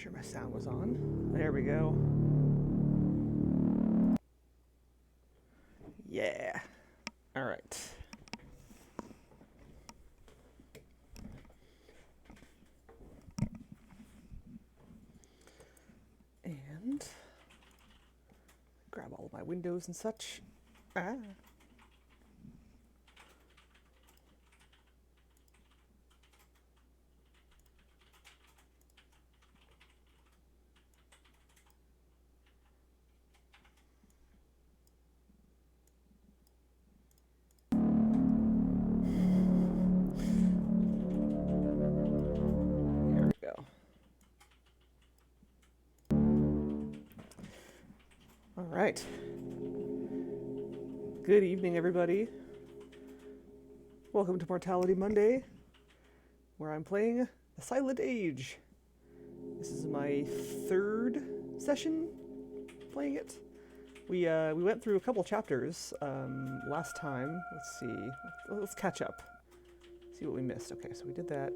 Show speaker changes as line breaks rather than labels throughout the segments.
Sure my sound was on. There we go. Yeah. All right. And grab all of my windows and such. Ah. There we go. All right. Good evening, everybody. Welcome to Mortality Monday, where I'm playing The Silent Age. This is my third session playing it. We went through a couple chapters last time. Let's see. Let's catch up. See what we missed. Okay, so we did that.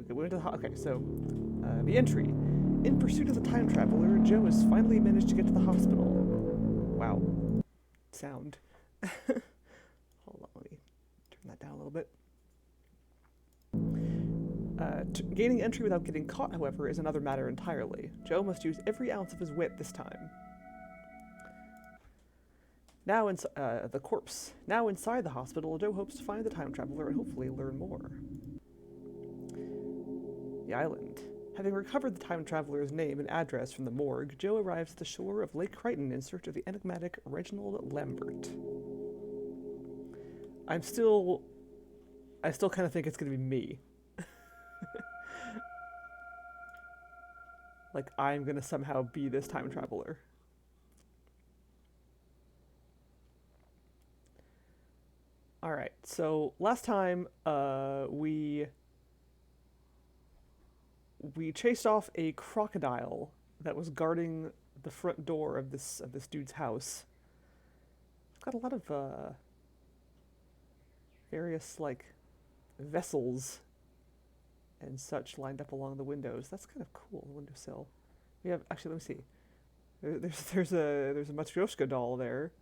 We went to the okay. So the entry: in pursuit of the time traveler, Joe has finally managed to get to the hospital. Wow, sound. Hold on, let me turn that down a little bit. Gaining entry without getting caught, however, is another matter entirely. Joe must use every ounce of his wit this time. Now the corpse. Now inside the hospital, Joe hopes to find the time traveler and hopefully learn more. The island. Having recovered the time traveler's name and address from the morgue, Joe arrives at the shore of Lake Crichton in search of the enigmatic Reginald Lambert. I still kind of think it's going to be me. Like, I'm going to somehow be this time traveler. Alright, so last time we chased off a crocodile that was guarding the front door of this dude's house. It's got a lot of various like vessels and such lined up along the windows. That's kind of cool. The windowsill. We have actually. Let me see. There's a Matryoshka doll there.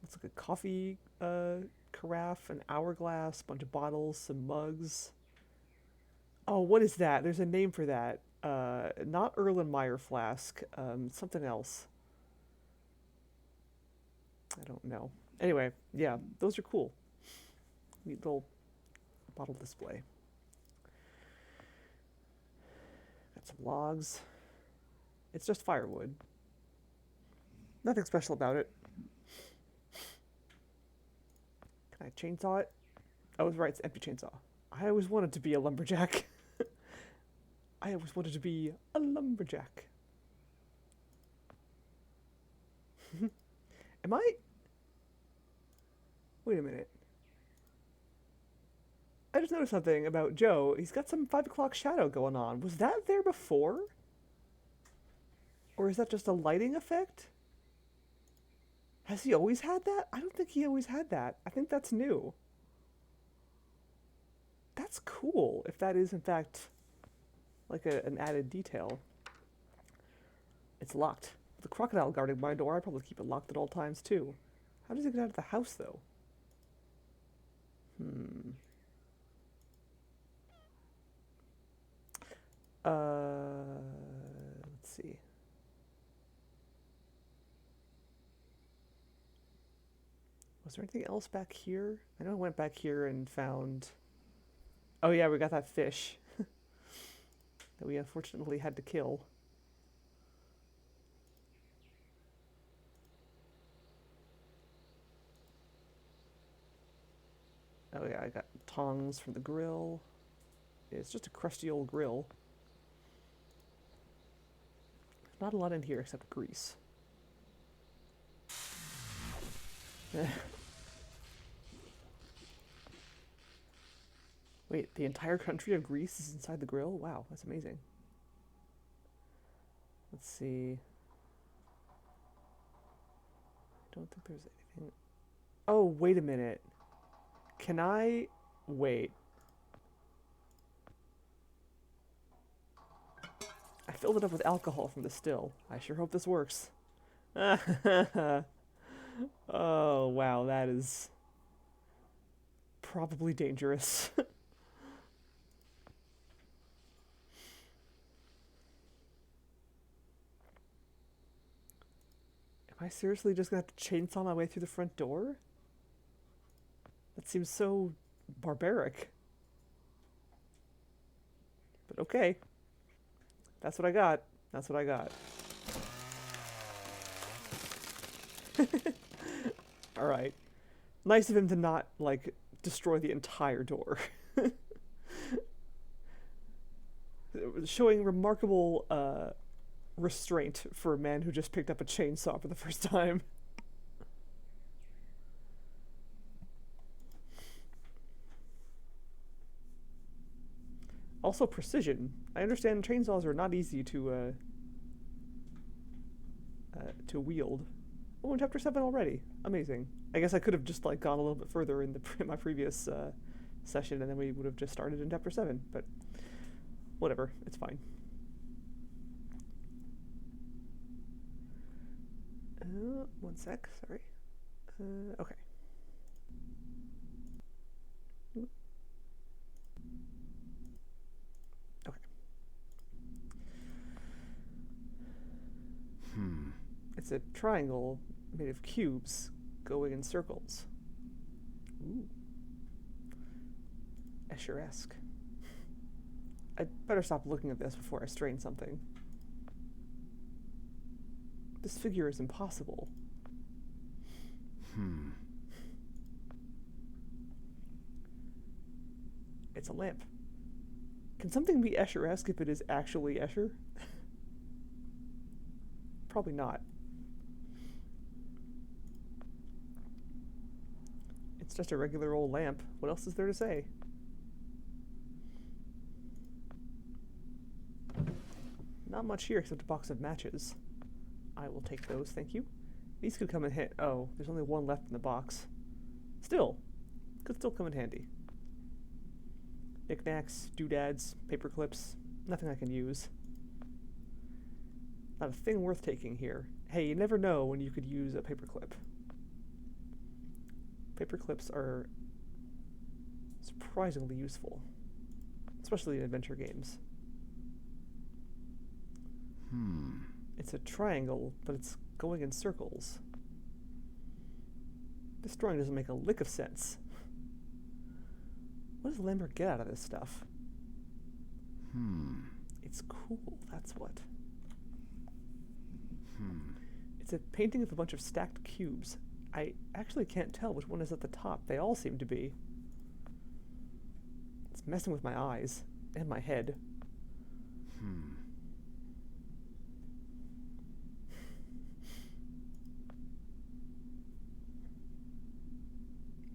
Looks like a coffee carafe, an hourglass, a bunch of bottles, some mugs. Oh, what is that? There's a name for that. Not Erlenmeyer flask. Something else. I don't know. Anyway, yeah, those are cool. Neat little bottle display. Got some logs. It's just firewood. Nothing special about it. Can I chainsaw it? Oh, it's right, it's an empty chainsaw. I always wanted to be a lumberjack. I always wanted to be a lumberjack. Am I? Wait a minute. I just noticed something about Joe. He's got some 5 o'clock shadow going on. Was that there before? Or is that just a lighting effect? Has he always had that? I don't think he always had that. I think that's new. That's cool, if that is in fact like an added detail. It's locked. With the crocodile guarding my door, I'd probably keep it locked at all times too. How does he get out of the house though? Let's see. Was there anything else back here? I know I went back here and found... Oh yeah, we got that fish that we unfortunately had to kill. Oh yeah, I got tongs from the grill. It's just a crusty old grill. Not a lot in here except grease. Wait, the entire country of Greece is inside the grill? Wow, that's amazing. Let's see. I don't think there's anything... Oh, wait a minute. Can I... Wait. I filled it up with alcohol from the still. I sure hope this works. Oh, wow, that is probably dangerous. Am I seriously just gonna have to chainsaw my way through the front door? That seems so barbaric. But okay. That's what I got. That's what I got. Alright. Nice of him to not, like, destroy the entire door. Showing remarkable restraint for a man who just picked up a chainsaw for the first time. Also precision. I understand chainsaws are not easy to wield. Oh, in chapter 7 already. Amazing. I guess I could have just like gone a little bit further in my previous session, and then we would have just started in chapter 7. But whatever, it's fine. One sec. Sorry. Okay. Okay. It's a triangle made of cubes going in circles. Ooh. Escher-esque. I'd better stop looking at this before I strain something. This figure is impossible. It's a lamp. Can something be Escher-esque if it is actually Escher? Probably not. It's just a regular old lamp. What else is there to say? Not much here except a box of matches. I will take those, thank you. These could come in handy. Oh, there's only one left in the box. Still, could still come in handy. Knickknacks, doodads, paper clips, nothing I can use. Not a thing worth taking here. Hey, you never know when you could use a paperclip. Paperclips are surprisingly useful, especially in adventure games. It's a triangle, but it's going in circles. This drawing doesn't make a lick of sense. What does Lambert get out of this stuff? It's cool, that's what. It's a painting of a bunch of stacked cubes. I actually can't tell which one is at the top. They all seem to be. It's messing with my eyes and my head.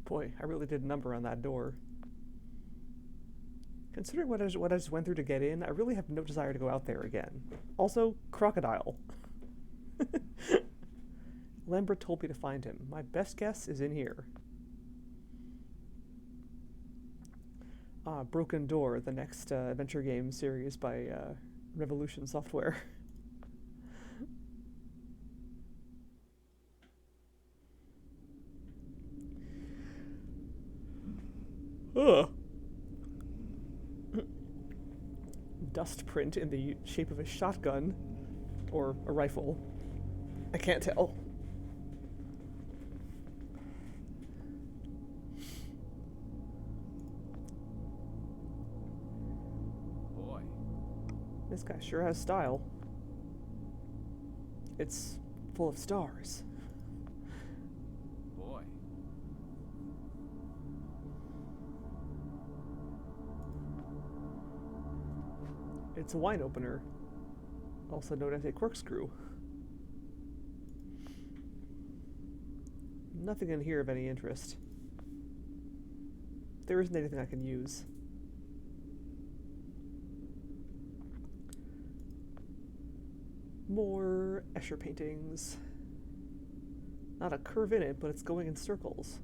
Boy, I really did a number on that door. Considering what I just went through to get in, I really have no desire to go out there again. Also, crocodile. Lambert told me to find him. My best guess is in here. Broken Door, the next adventure game series by Revolution Software. Ugh. Dust print in the shape of a shotgun or a rifle. I can't tell.
Boy.
This guy sure has style. It's full of stars.
Boy.
It's a wine opener, also known as a corkscrew. Nothing in here of any interest. There isn't anything I can use. More Escher paintings. Not a curve in it, but it's going in circles.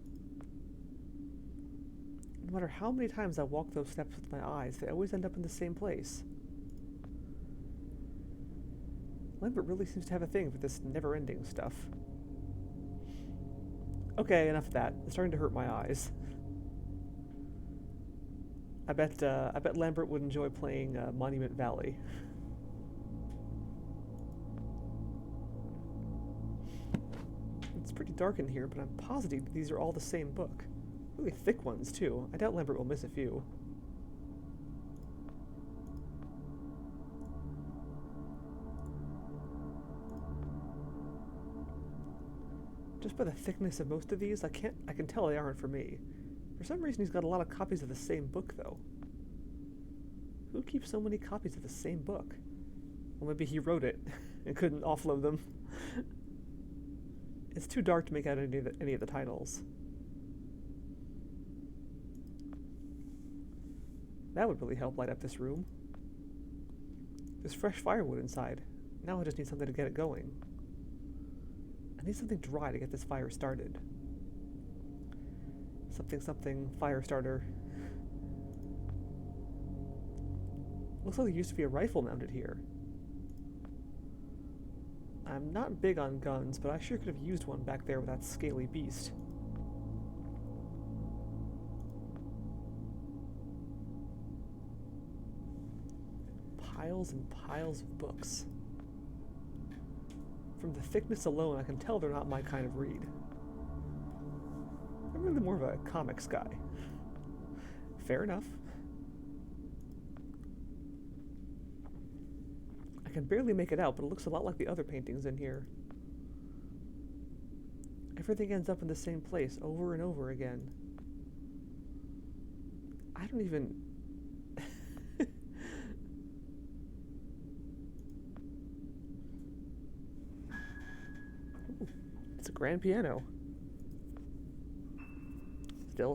No matter how many times I walk those steps with my eyes, they always end up in the same place. Lambert really seems to have a thing for this never-ending stuff. Okay, enough of that. It's starting to hurt my eyes. I bet Lambert would enjoy playing Monument Valley. It's pretty dark in here, but I'm positive these are all the same book. Really thick ones, too. I doubt Lambert will miss a few. Just by the thickness of most of these, I can tell they aren't for me. For some reason, he's got a lot of copies of the same book, though. Who keeps so many copies of the same book? Well, maybe he wrote it and couldn't offload them. It's too dark to make out any of the titles. That would really help light up this room. There's fresh firewood inside. Now I just need something to get it going. I need something dry to get this fire started. Something fire starter. Looks like there used to be a rifle mounted here. I'm not big on guns, but I sure could have used one back there with that scaly beast. Piles and piles of books. From the thickness alone, I can tell they're not my kind of read. I'm really more of a comics guy. Fair enough. I can barely make it out, but it looks a lot like the other paintings in here. Everything ends up in the same place over and over again. I don't even... Ooh, it's a grand piano.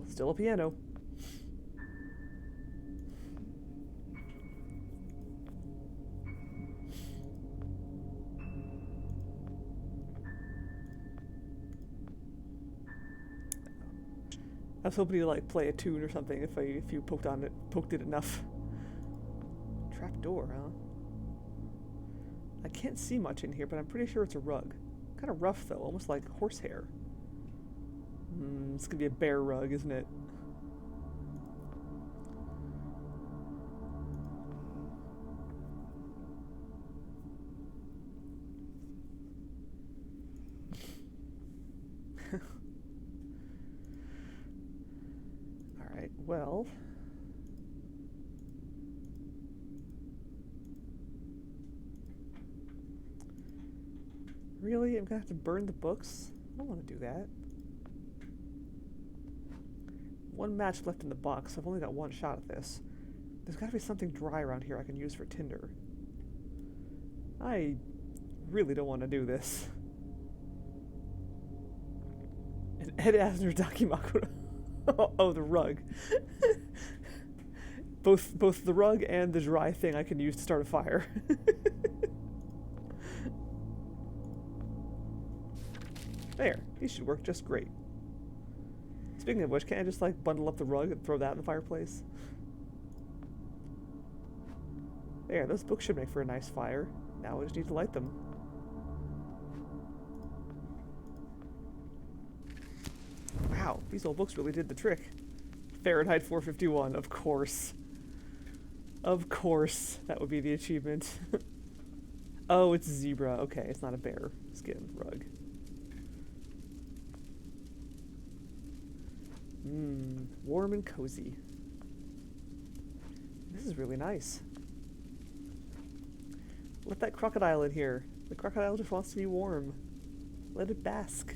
Still a piano. I was hoping to like play a tune or something if you poked it enough. Trap door, huh? I can't see much in here, but I'm pretty sure it's a rug. Kind of rough though, almost like horsehair. It's gonna be a bear rug, isn't it? Alright, well... Really? I'm gonna have to burn the books? I don't want to do that. One match left in the box. I've only got one shot at this. There's got to be something dry around here I can use for tinder. I really don't want to do this. An Ed Asner Dakimakura. Oh, the rug. both the rug and the dry thing I can use to start a fire. There, these should work just great. Speaking of which, can't I just like bundle up the rug and throw that in the fireplace? There, those books should make for a nice fire. Now I just need to light them. Wow, these old books really did the trick. Fahrenheit 451, of course. Of course, that would be the achievement. Oh, it's a zebra. Okay, it's not a bear skin rug. Warm and cozy. This is really nice. Let that crocodile in here. The crocodile just wants to be warm. Let it bask.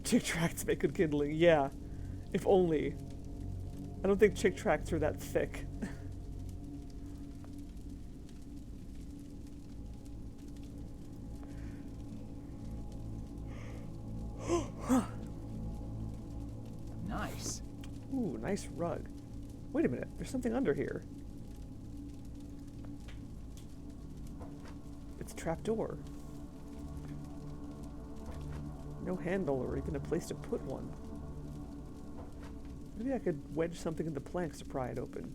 Chick tracts make good kindling. Yeah. If only. I don't think chick tracts are that thick.
Nice.
Ooh, nice rug. Wait a minute, there's something under here. It's a trapdoor. No handle or even a place to put one. Maybe I could wedge something in the planks to pry it open.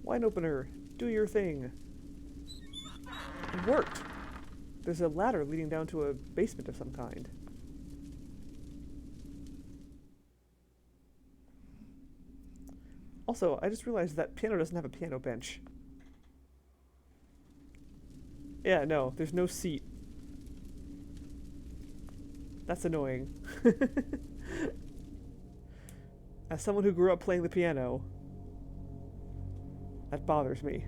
Wine opener, do your thing. It worked. There's a ladder leading down to a basement of some kind. Also, I just realized that piano doesn't have a piano bench. Yeah, no, there's no seat. That's annoying. As someone who grew up playing the piano, that bothers me.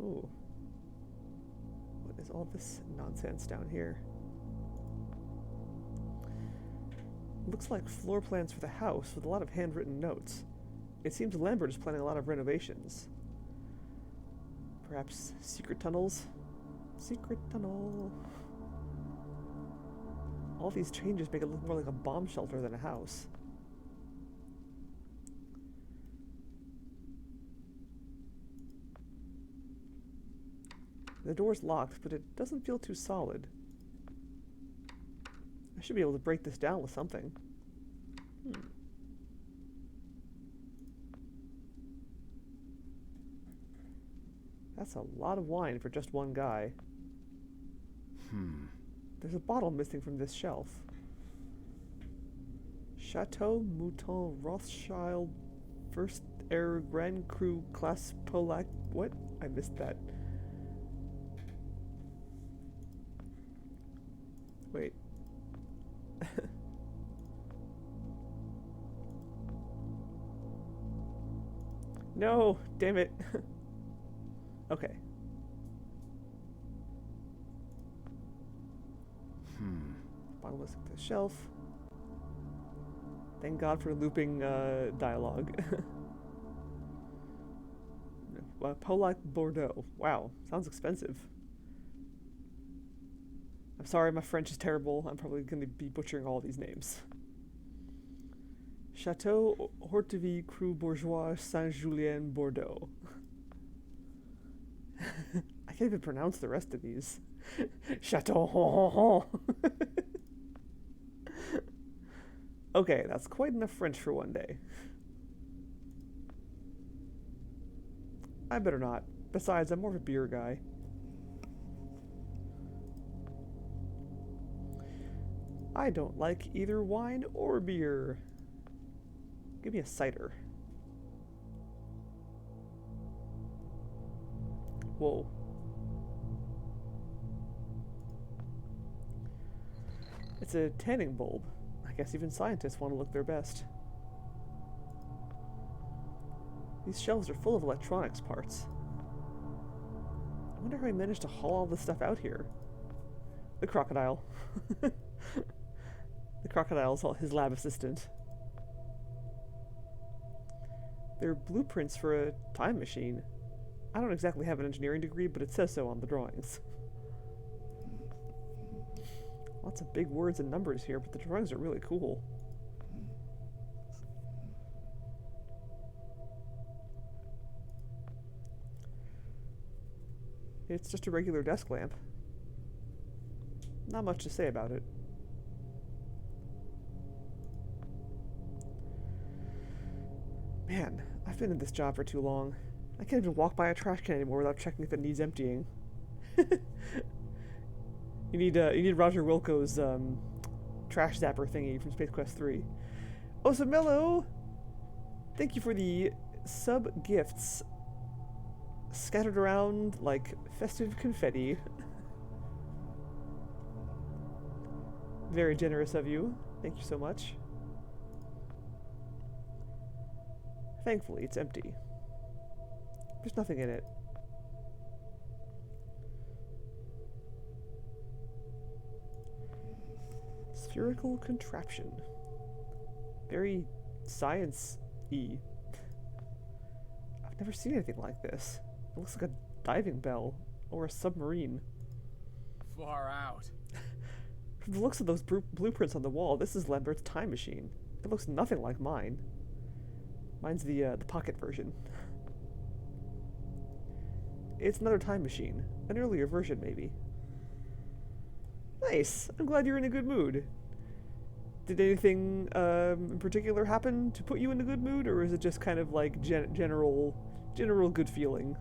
Ooh. What is all this nonsense down here? Looks like floor plans for the house with a lot of handwritten notes. It seems Lambert is planning a lot of renovations. Perhaps secret tunnels? Secret tunnel. All these changes make it look more like a bomb shelter than a house. The door's locked, but it doesn't feel too solid. I should be able to break this down with something. That's a lot of wine for just one guy. There's a bottle missing from this shelf. Chateau Mouton Rothschild First Air Grand Cru Class Polac. What? I missed that. Wait. No, damn it. Okay. Bottle missing to the shelf. Thank God for looping dialogue. Polac Bordeaux. Wow, sounds expensive. I'm sorry, my French is terrible. I'm probably going to be butchering all these names. Chateau Hortevie Cru Bourgeois Saint-Julien Bordeaux. I can't even pronounce the rest of these. Chateau. Okay, that's quite enough French for one day. I better not. Besides, I'm more of a beer guy. I don't like either wine or beer. Give me a cider. Whoa. It's a tanning bulb. I guess even scientists want to look their best. These shelves are full of electronics parts. I wonder how he managed to haul all this stuff out here. The crocodile. The crocodile's his lab assistant. They're blueprints for a time machine. I don't exactly have an engineering degree, but it says so on the drawings. Lots of big words and numbers here, but the drawings are really cool. It's just a regular desk lamp. Not much to say about it. Man, I've been in this job for too long. I can't even walk by a trash can anymore without checking if it needs emptying. You need Roger Wilco's trash zapper thingy from Space Quest 3. Oh, so Mello! Thank you for the sub gifts scattered around like festive confetti. Very generous of you. Thank you so much. Thankfully, it's empty. There's nothing in it. Spherical contraption. Very science-y. I've never seen anything like this. It looks like a diving bell or a submarine.
Far out.
From the looks of those blueprints on the wall, this is Lambert's time machine. It looks nothing like mine. Mine's the pocket version. It's another time machine. An earlier version, maybe. Nice! I'm glad you're in a good mood. Did anything in particular happen to put you in a good mood, or is it just kind of like general good feeling?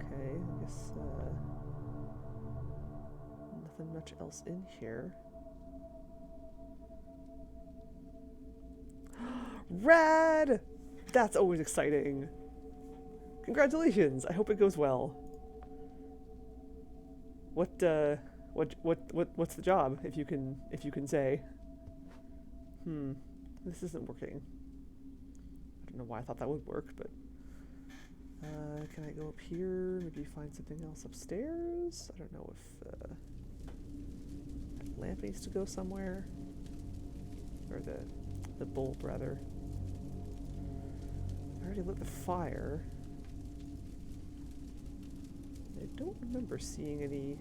Okay, I guess nothing much else in here. Rad! That's always exciting. Congratulations! I hope it goes well. What's the job, if you can say? This isn't working. I don't know why I thought that would work, but can I go up here? Maybe find something else upstairs? I don't know if that lamp needs to go somewhere, or the bulb rather. I already lit the fire. I don't remember seeing any.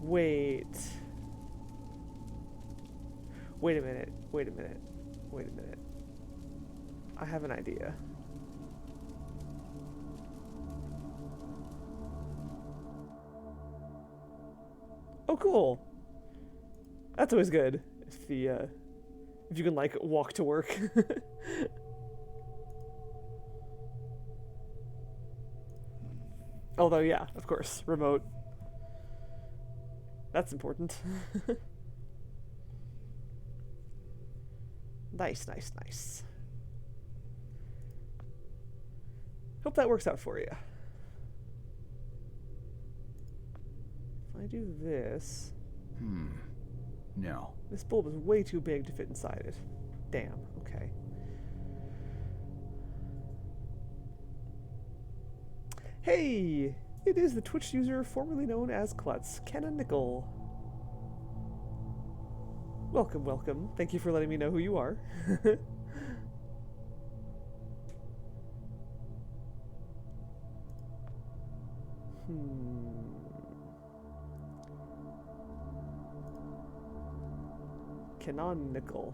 Wait a minute. I have an idea. Oh, cool. That's always good. If you can like walk to work. Although, yeah, of course, remote. That's important. Nice. Hope that works out for you. If I do this...
No.
This bulb is way too big to fit inside it. Damn, okay. Hey! It is the Twitch user formerly known as Klutz, Kenna Nickel. Welcome. Thank you for letting me know who you are. Canonical,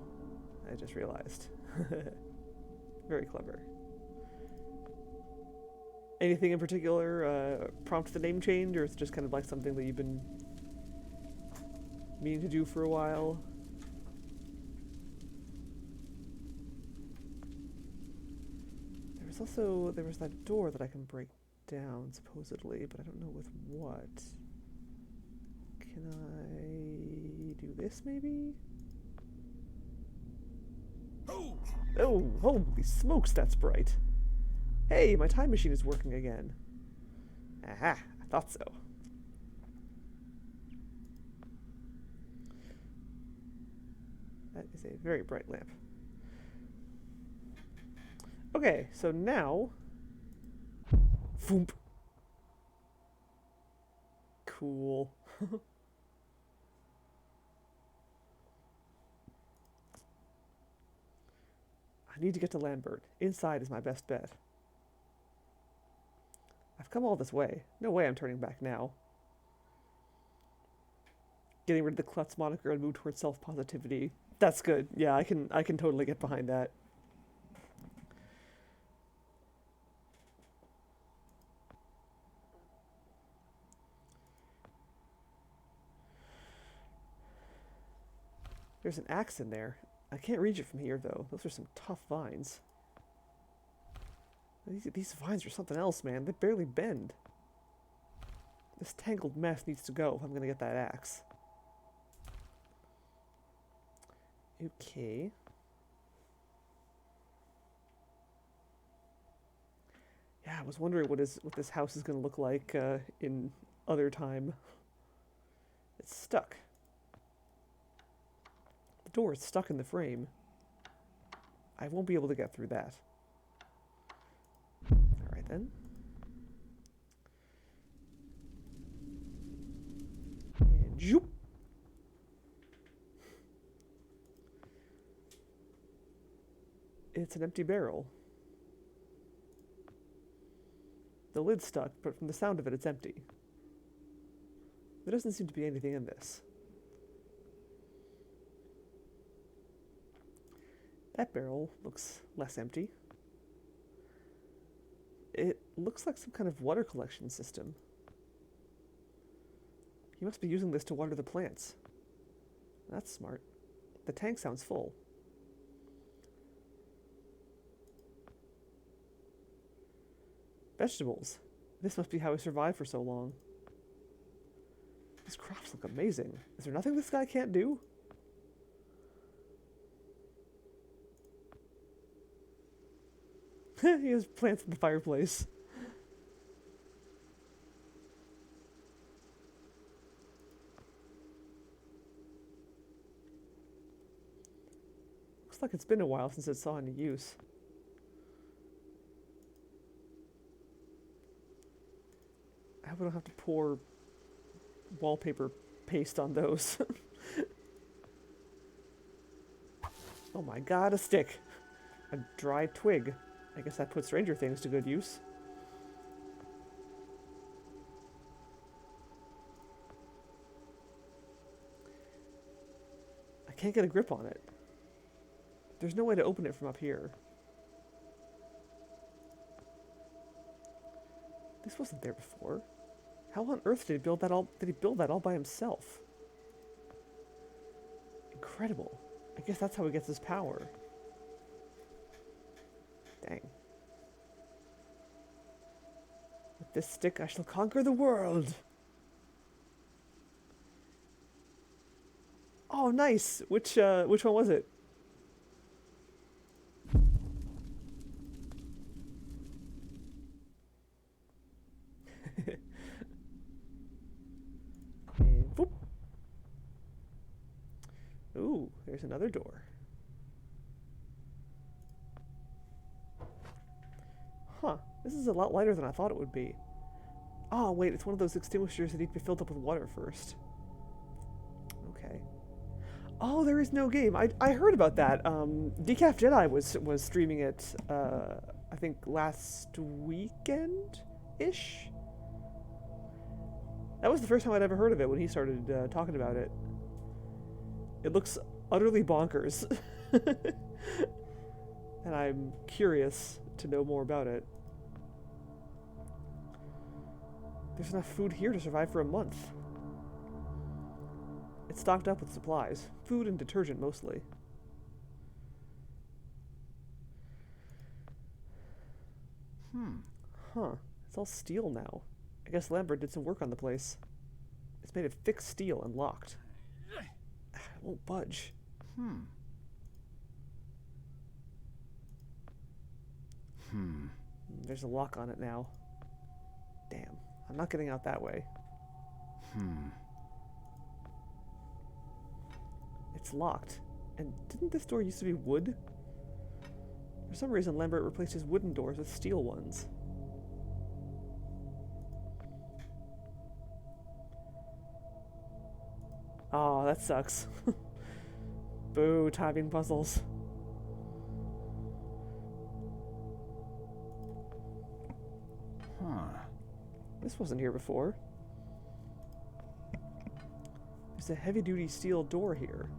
I just realized. Very clever. Anything in particular prompt the name change, or is it just kind of like something that you've been meaning to do for a while? There was that door that I can break down, supposedly, but I don't know with what. Can I do this, maybe? Oh, holy smokes, that's bright. Hey, my time machine is working again. Aha, I thought so. That is a very bright lamp. Okay, so now... Foomp. Cool. I need to get to Lambert. Inside is my best bet. I've come all this way. No way I'm turning back now. Getting rid of the Klutz moniker and move towards self-positivity. That's good. Yeah, I can totally get behind that. There's an axe in there. I can't reach it from here, though. Those are some tough vines. These vines are something else, man. They barely bend. This tangled mess needs to go if I'm gonna get that axe. Okay. Yeah, I was wondering what this house is gonna look like in other time. It's stuck. The door is stuck in the frame. I won't be able to get through that. Alright then. And zoop. It's an empty barrel. The lid's stuck, but from the sound of it, it's empty. There doesn't seem to be anything in this. That barrel looks less empty. It looks like some kind of water collection system. He must be using this to water the plants. That's smart. The tank sounds full. Vegetables. This must be how he survived for so long. These crops look amazing. Is there nothing this guy can't do? He has plants in the fireplace. Looks like it's been a while since it saw any use. I hope I don't have to pour wallpaper paste on those. Oh my god, a stick. A dry twig. I guess that puts Stranger Things to good use. I can't get a grip on it. There's no way to open it from up here. This wasn't there before. How on earth did he build that all by himself? Incredible. I guess that's how he gets his power. Dang. With this stick I shall conquer the world. Oh, nice. Which one was it? And boop. Ooh, there's another door. Huh, this is a lot lighter than I thought it would be. Oh, wait, it's one of those extinguishers that need to be filled up with water first. Okay. Oh, there is no game. I heard about that. Decaf Jedi was streaming it, I think last weekend-ish? That was the first time I'd ever heard of it when he started talking about it. It looks utterly bonkers. And I'm curious to know more about it. There's enough food here to survive for a month. It's stocked up with supplies. Food and detergent, mostly. Huh. It's all steel now. I guess Lambert did some work on the place. It's made of thick steel and locked. It won't budge. There's a lock on it now. Damn. I'm not getting out that way. It's locked. And didn't this door used to be wood? For some reason, Lambert replaced his wooden doors with steel ones. Oh, that sucks. Boo, timing puzzles. This wasn't here before. There's a heavy-duty steel door here.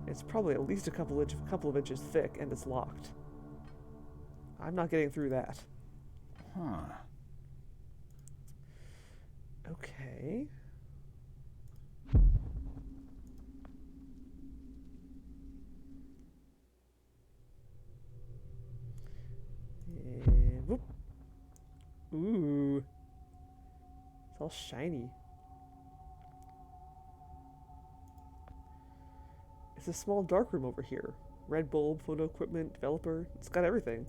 It's probably at least a couple of inches thick, and it's locked. I'm not getting through that. Okay. And whoop. Ooh. It's all shiny. It's a small darkroom over here. Red bulb, photo equipment, developer. It's got everything.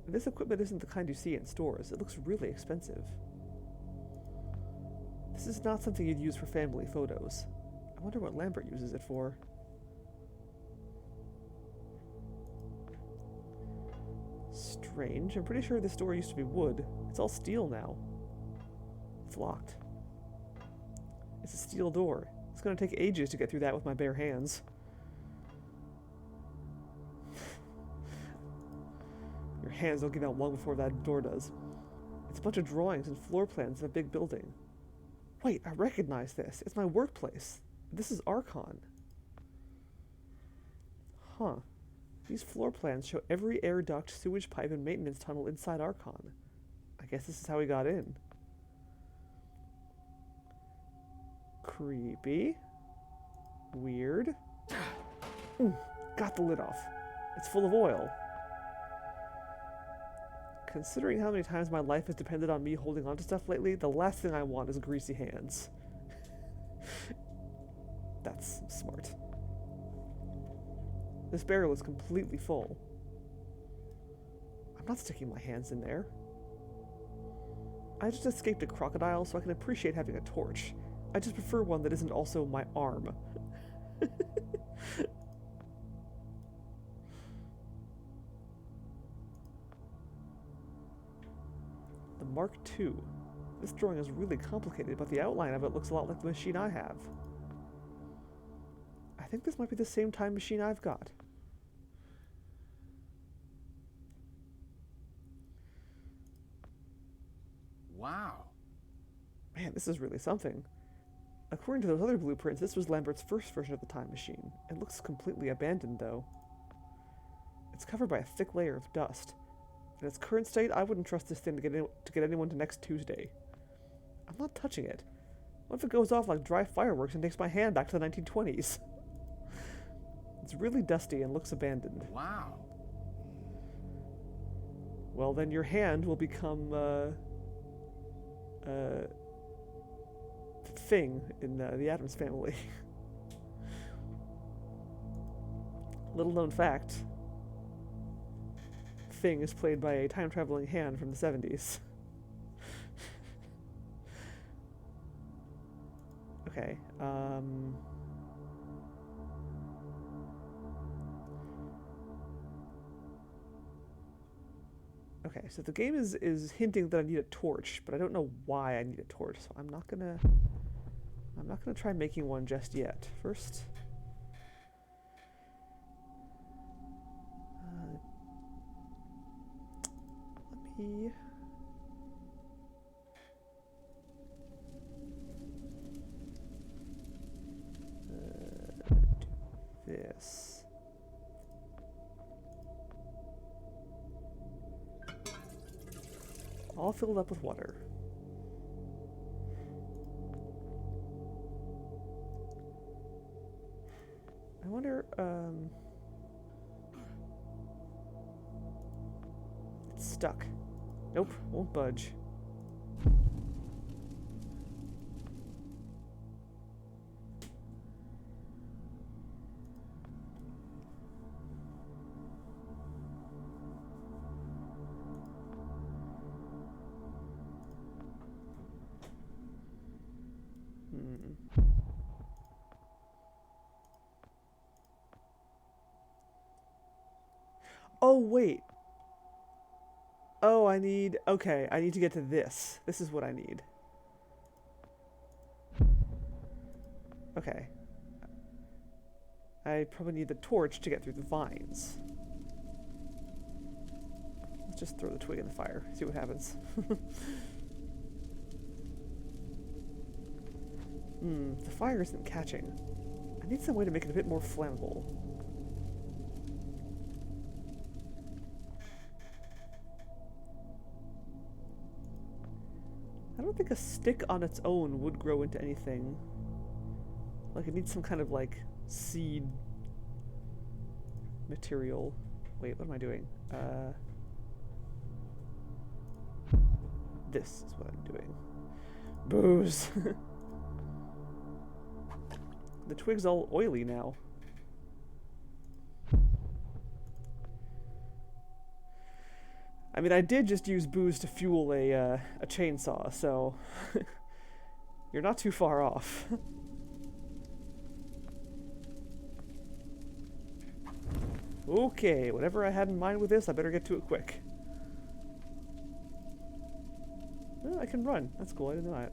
And this equipment isn't the kind you see in stores. It looks really expensive. This is not something you'd use for family photos. I wonder what Lambert uses it for. Strange. I'm pretty sure this door used to be wood. It's all steel now. It's locked. It's a steel door. It's going to take ages to get through that with my bare hands. Your hands don't give out long before that door does. It's a bunch of drawings and floor plans of a big building. Wait, I recognize this. It's my workplace. This is Archon. Huh. These floor plans show every air duct, sewage pipe, and maintenance tunnel inside Archon. I guess this is how we got in. Creepy. Weird. Got the lid off. It's full of oil. Considering how many times my life has depended on me holding onto stuff lately, the last thing I want is greasy hands. That's smart. This barrel is completely full. I'm not sticking my hands in there. I just escaped a crocodile, so I can appreciate having a torch. I just prefer one that isn't also my arm. The Mark II. This drawing is really complicated, but the outline of it looks a lot like the machine I have. I think this might be the same time machine I've got.
Wow.
Man, this is really something. According to those other blueprints, this was Lambert's first version of the time machine. It looks completely abandoned, though. It's covered by a thick layer of dust. In its current state, I wouldn't trust this thing to get anyone to next Tuesday. I'm not touching it. What if it goes off like dry fireworks and takes my hand back to the 1920s? It's really dusty and looks abandoned.
Wow.
Well, then your hand will become, thing in the Addams Family. Little known fact. Thing is played by a time-traveling hand from the 70s. Okay, okay, so the game is hinting that I need a torch, but I don't know why I need a torch, so I'm not gonna try making one just yet. First, let me do this. All filled up with water. I wonder, it's stuck. Nope, won't budge. Oh, wait. Oh, okay, I need to get to this. This is what I need. Okay. I probably need the torch to get through the vines. Let's just throw the twig in the fire, see what happens. The fire isn't catching. I need some way to make it a bit more flammable. I don't think a stick on its own would grow into anything. Like, it needs some kind of, like, seed material. Wait, what am I doing? This is what I'm doing. Booze! The twig's all oily now. I mean, I did just use booze to fuel a chainsaw, so you're not too far off. Okay, whatever I had in mind with this, I better get to it quick. Oh, I can run. That's cool, I didn't know that.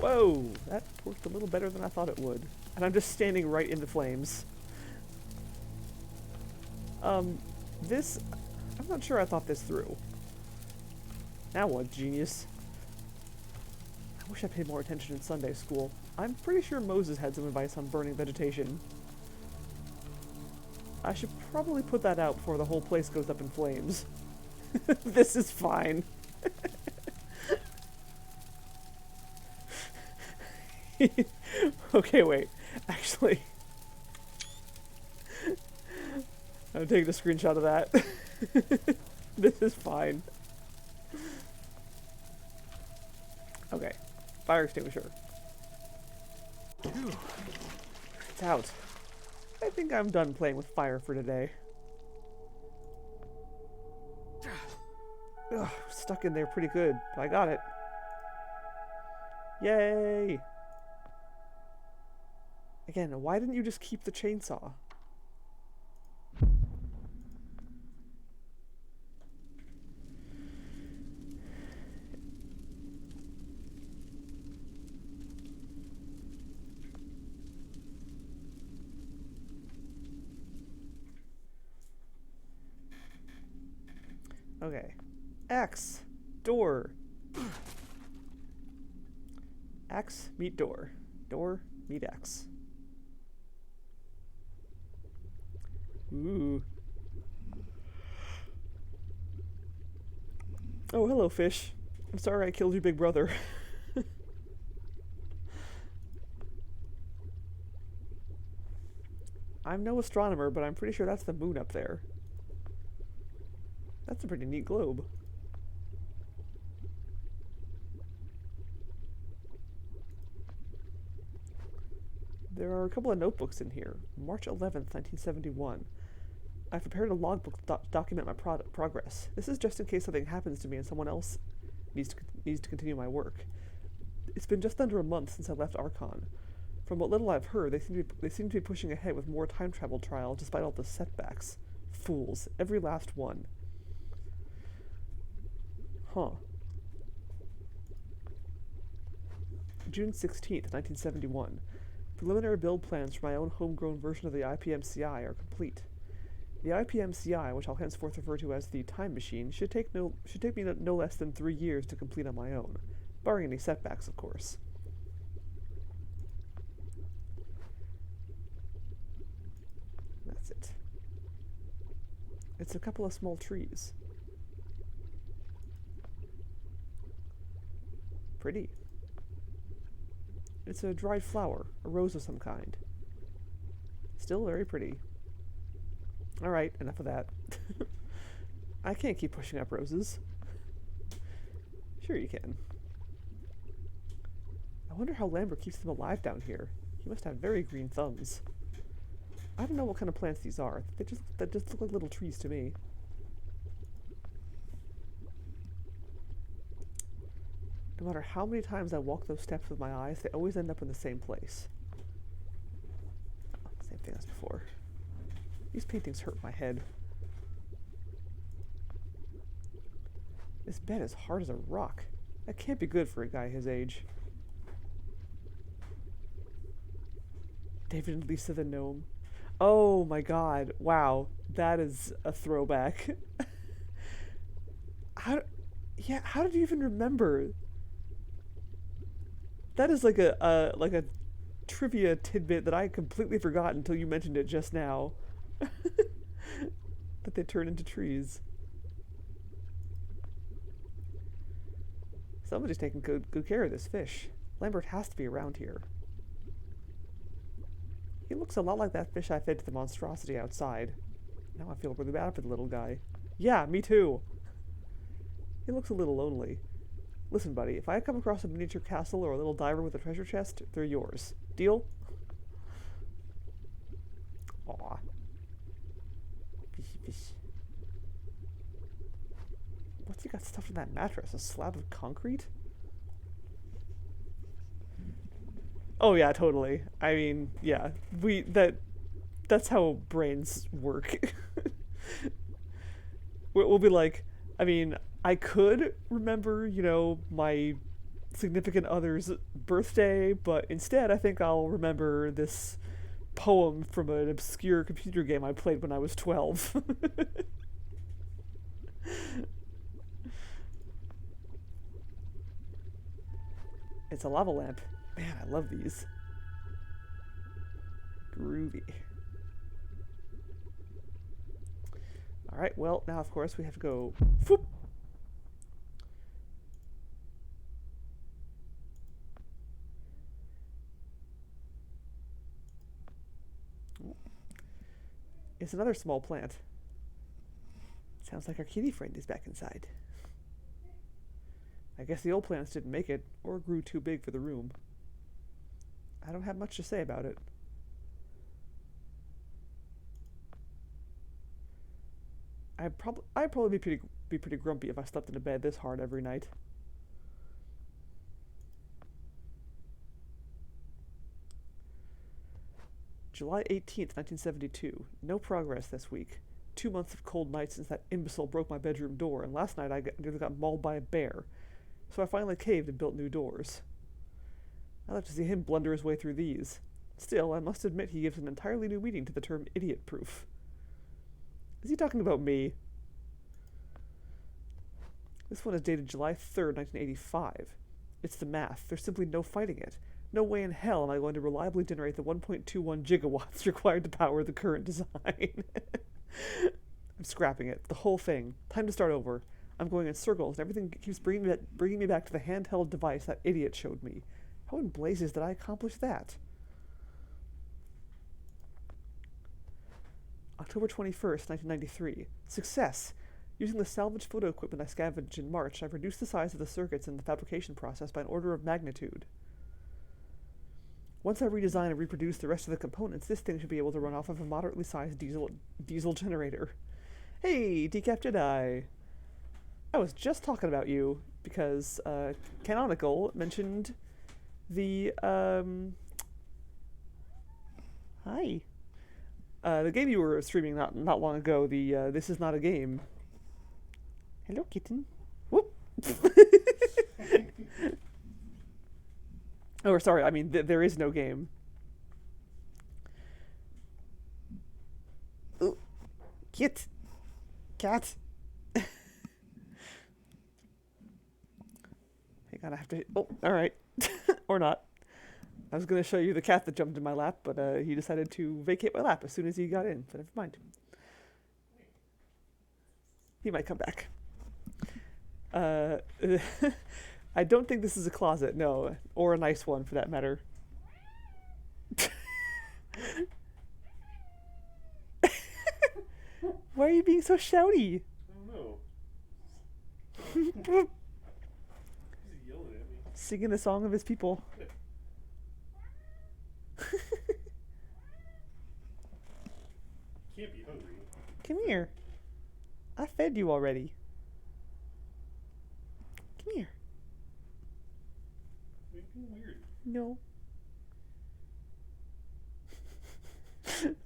Whoa! That worked a little better than I thought it would. And I'm just standing right in the flames. This... I'm not sure I thought this through. Now what, genius? I wish I paid more attention in Sunday school. I'm pretty sure Moses had some advice on burning vegetation. I should probably put that out before the whole place goes up in flames. This is fine. Okay, wait. Actually, I'm taking a screenshot of that. This is fine. Okay. Fire extinguisher. It's out. I think I'm done playing with fire for today. Ugh, stuck in there pretty good, but I got it. Yay! Again, why didn't you just keep the chainsaw? Okay. X. Door. X meet door. Door meet X. Ooh. Oh, hello, fish. I'm sorry I killed your big brother. I'm no astronomer, but I'm pretty sure that's the moon up there. That's a pretty neat globe. There are a couple of notebooks in here. March 11th, 1971. I've prepared a logbook to document my progress. This is just in case something happens to me and someone else needs to continue my work. It's been just under a month since I left Archon. From what little I've heard, they seem to be pushing ahead with more time travel trials despite all the setbacks. Fools. Every last one. Huh. June 16th, 1971. Preliminary build plans for my own homegrown version of the IPMCI are complete. The IPMCI, which I'll henceforth refer to as the Time Machine, should take me no less than 3 years to complete on my own, barring any setbacks, of course. That's it. It's a couple of small trees. Pretty. It's a dried flower, a rose of some kind. Still very pretty. Alright, enough of that. I can't keep pushing up roses. Sure you can. I wonder how Lambert keeps them alive down here. He must have very green thumbs. I don't know what kind of plants these are. They just look like little trees to me. No matter how many times I walk those steps with my eyes, they always end up in the same place. Oh, same thing as before. These paintings hurt my head. This bed is hard as a rock. That can't be good for a guy his age. David and Lisa the gnome. Oh my god. Wow. That is a throwback. How did you even remember? That is like a trivia tidbit that I completely forgot until you mentioned it just now. That they turn into trees. Somebody's taking good care of this fish. Lambert has to be around here. He looks a lot like that fish I fed to the monstrosity outside. Now I feel really bad for the little guy. Yeah, me too. He looks a little lonely. Listen, buddy, if I come across a miniature castle or a little diver with a treasure chest, they're yours. Deal? Aw. Fishy fish. What's he got stuffed in that mattress? A slab of concrete? Oh yeah, totally. I mean, yeah. That's how brains work. We'll be like, I mean, I could remember, you know, my significant other's birthday, but instead I think I'll remember this poem from an obscure computer game I played when I was 12. It's a lava lamp. Man, I love these. Groovy. Alright, well, now of course we have to go... Whoop! It's another small plant. Sounds like our kitty friend is back inside. I guess the old plants didn't make it, or grew too big for the room. I don't have much to say about it. I'd probably be pretty grumpy if I slept in a bed this hard every night. July 18th, 1972. No progress this week. 2 months of cold nights since that imbecile broke my bedroom door, and last night I nearly got mauled by a bear. So I finally caved and built new doors. I'd like to see him blunder his way through these. Still, I must admit he gives an entirely new meaning to the term idiot-proof. Is he talking about me? This one is dated July 3rd, 1985. It's the math. There's simply no fighting it. No way in hell am I going to reliably generate the 1.21 gigawatts required to power the current design. I'm scrapping it. The whole thing. Time to start over. I'm going in circles, and everything keeps bringing me back to the handheld device that idiot showed me. How in blazes did I accomplish that? October 21st, 1993. Success! Using the salvage photo equipment I scavenged in March, I've reduced the size of the circuits in the fabrication process by an order of magnitude. Once I redesign and reproduce the rest of the components, this thing should be able to run off of a moderately sized diesel generator. Hey, Decap Jedi! I was just talking about you, because Canonical mentioned the, Hi. The game you were streaming not long ago, the This Is Not a Game. Hello, kitten. Whoop! Oh, sorry, I mean, there is no game. Ooh. Kit. Cat. Hang on, I have to... Oh, alright. Or not. I was going to show you the cat that jumped in my lap, but he decided to vacate my lap as soon as he got in, but never mind. He might come back. I don't think this is a closet, no. Or a nice one, for that matter. Why are you being so shouty?
I don't know. He's yelling at me.
Singing the song of his people.
Can't be hungry.
Come here. I fed you already. Come here.
You're being weird.
No.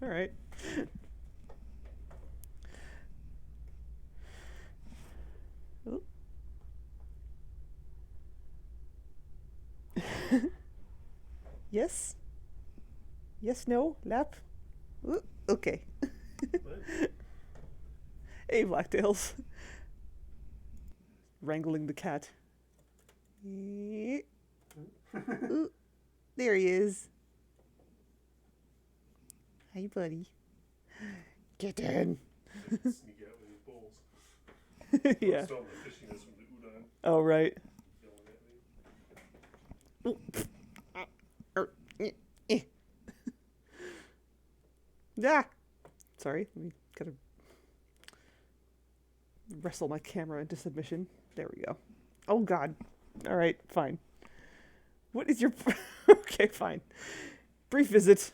Alright. Oh. Yes? Yes, no, lap? Ooh, okay. Hey, Blacktails. Wrangling the cat. Ooh, there he is. Hi, buddy. Get in.
Sneak out with his bowls.
Yeah.
Stole my fishing nets from the udon.
Oh, right.
Yelling at me.
Ah! Sorry, let me kind of wrestle my camera into submission. There we go. Oh, God. All right, fine. What is your... Okay, fine. Brief visit.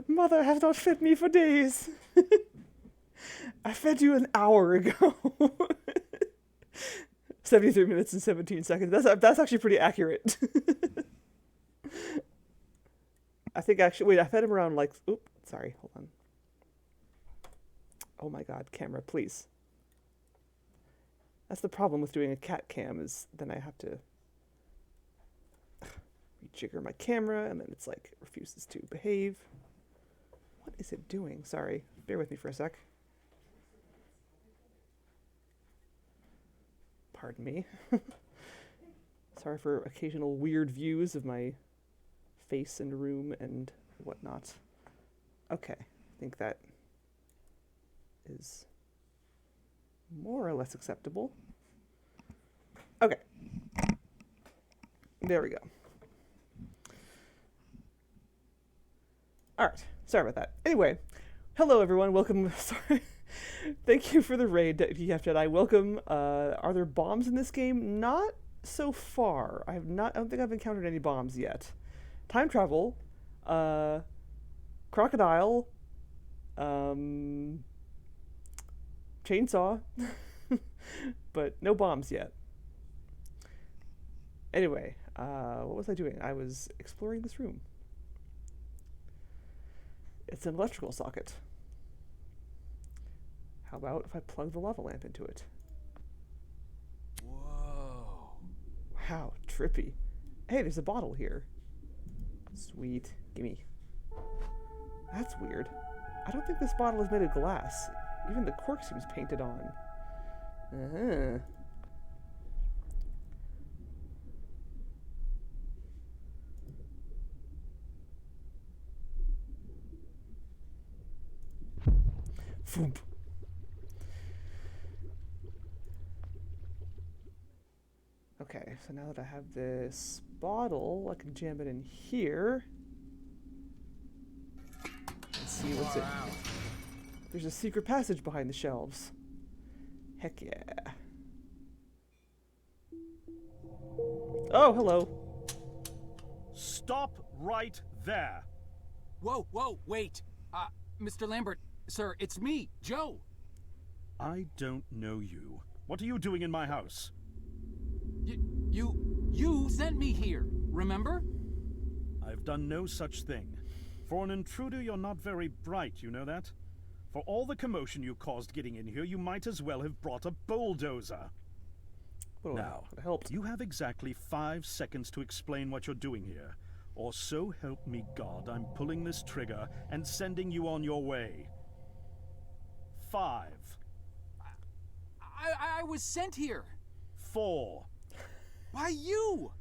Mother has not fed me for days. I fed you an hour ago. 73 minutes and 17 seconds. That's actually pretty accurate. I think actually... Wait, I fed him around like... Oop, sorry, hold on. Oh my God, camera, please. That's the problem with doing a cat cam, is then I have to rejigger my camera, and then it's like, refuses to behave. What is it doing? Sorry, bear with me for a sec. Pardon me. Sorry for occasional weird views of my face and room and whatnot. Okay, I think that is more or less acceptable. Okay. There we go. Alright, sorry about that. Anyway, hello everyone, welcome, sorry. Thank you for the raid, DF Jedi. Welcome. Are there bombs in this game? Not so far. I don't think I've encountered any bombs yet. Time travel, crocodile, chainsaw, but no bombs yet. Anyway, what was I doing? I was exploring this room. It's an electrical socket. How about if I plug the lava lamp into it?
Whoa.
Wow, trippy. Hey, there's a bottle here. Sweet. Gimme. That's weird. I don't think this bottle is made of glass. Even the cork seems painted on. Uh-huh. Foomp. Okay, so now that I have this bottle, I can jam it in here. Let's see what's it.
Far out.
There's a secret passage behind the shelves. Heck yeah. Oh, hello.
Stop right there.
Whoa, wait. Mr. Lambert, sir, it's me, Joe.
I don't know you. What are you doing in my house?
You sent me here, remember?
I've done no such thing. For an intruder, you're not very bright, you know that? For all the commotion you caused getting in here, you might as well have brought a bulldozer.
Oh,
Now,
that helped.
you have exactly 5 seconds to explain what you're doing here. Or so help me God, I'm pulling this trigger and sending you on your way. 5,
I was sent here.
4,
By you.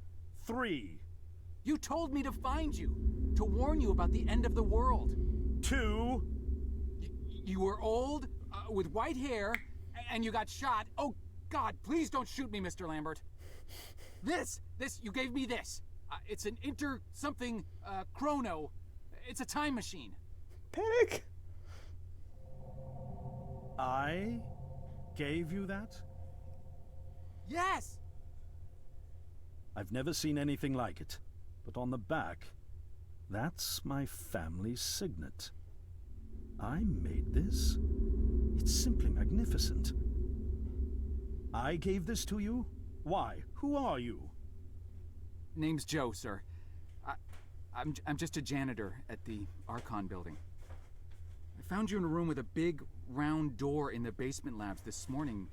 3,
You told me to find you, to warn you about the end of the world.
2,
You were old, with white hair, and you got shot. Oh, God, please don't shoot me, Mr. Lambert. You gave me this. It's an chrono. It's a time machine.
Panic!
I gave you that?
Yes!
I've never seen anything like it. But on the back, that's my family's signet. I made this. It's simply magnificent. I gave this to you? Why? Who are you?
Name's Joe, sir. I'm just a janitor at the Archon building. I found you in a room with a big, round door in the basement labs this morning,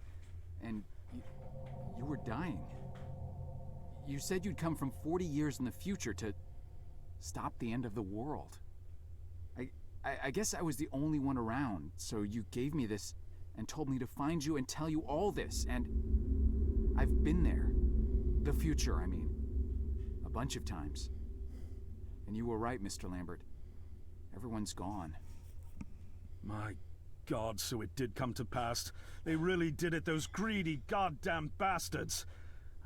and you were dying. You said you'd come from 40 years in the future to stop the end of the world. I guess I was the only one around, so you gave me this and told me to find you and tell you all this, and I've been there. The future, I mean. A bunch of times. And you were right, Mr. Lambert. Everyone's gone.
My God, so it did come to pass. They really did it, those greedy goddamn bastards.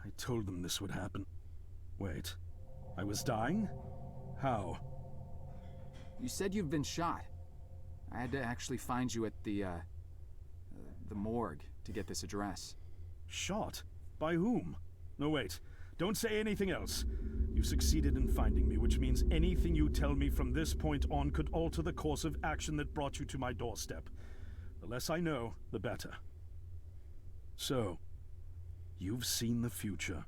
I told them this would happen. Wait, I was dying? How?
You said you've been shot. I had to actually find you at the morgue to get this address.
Shot? By whom? No, wait. Don't say anything else. You succeeded in finding me, which means anything you tell me from this point on could alter the course of action that brought you to my doorstep. The less I know, the better. So, you've seen the future.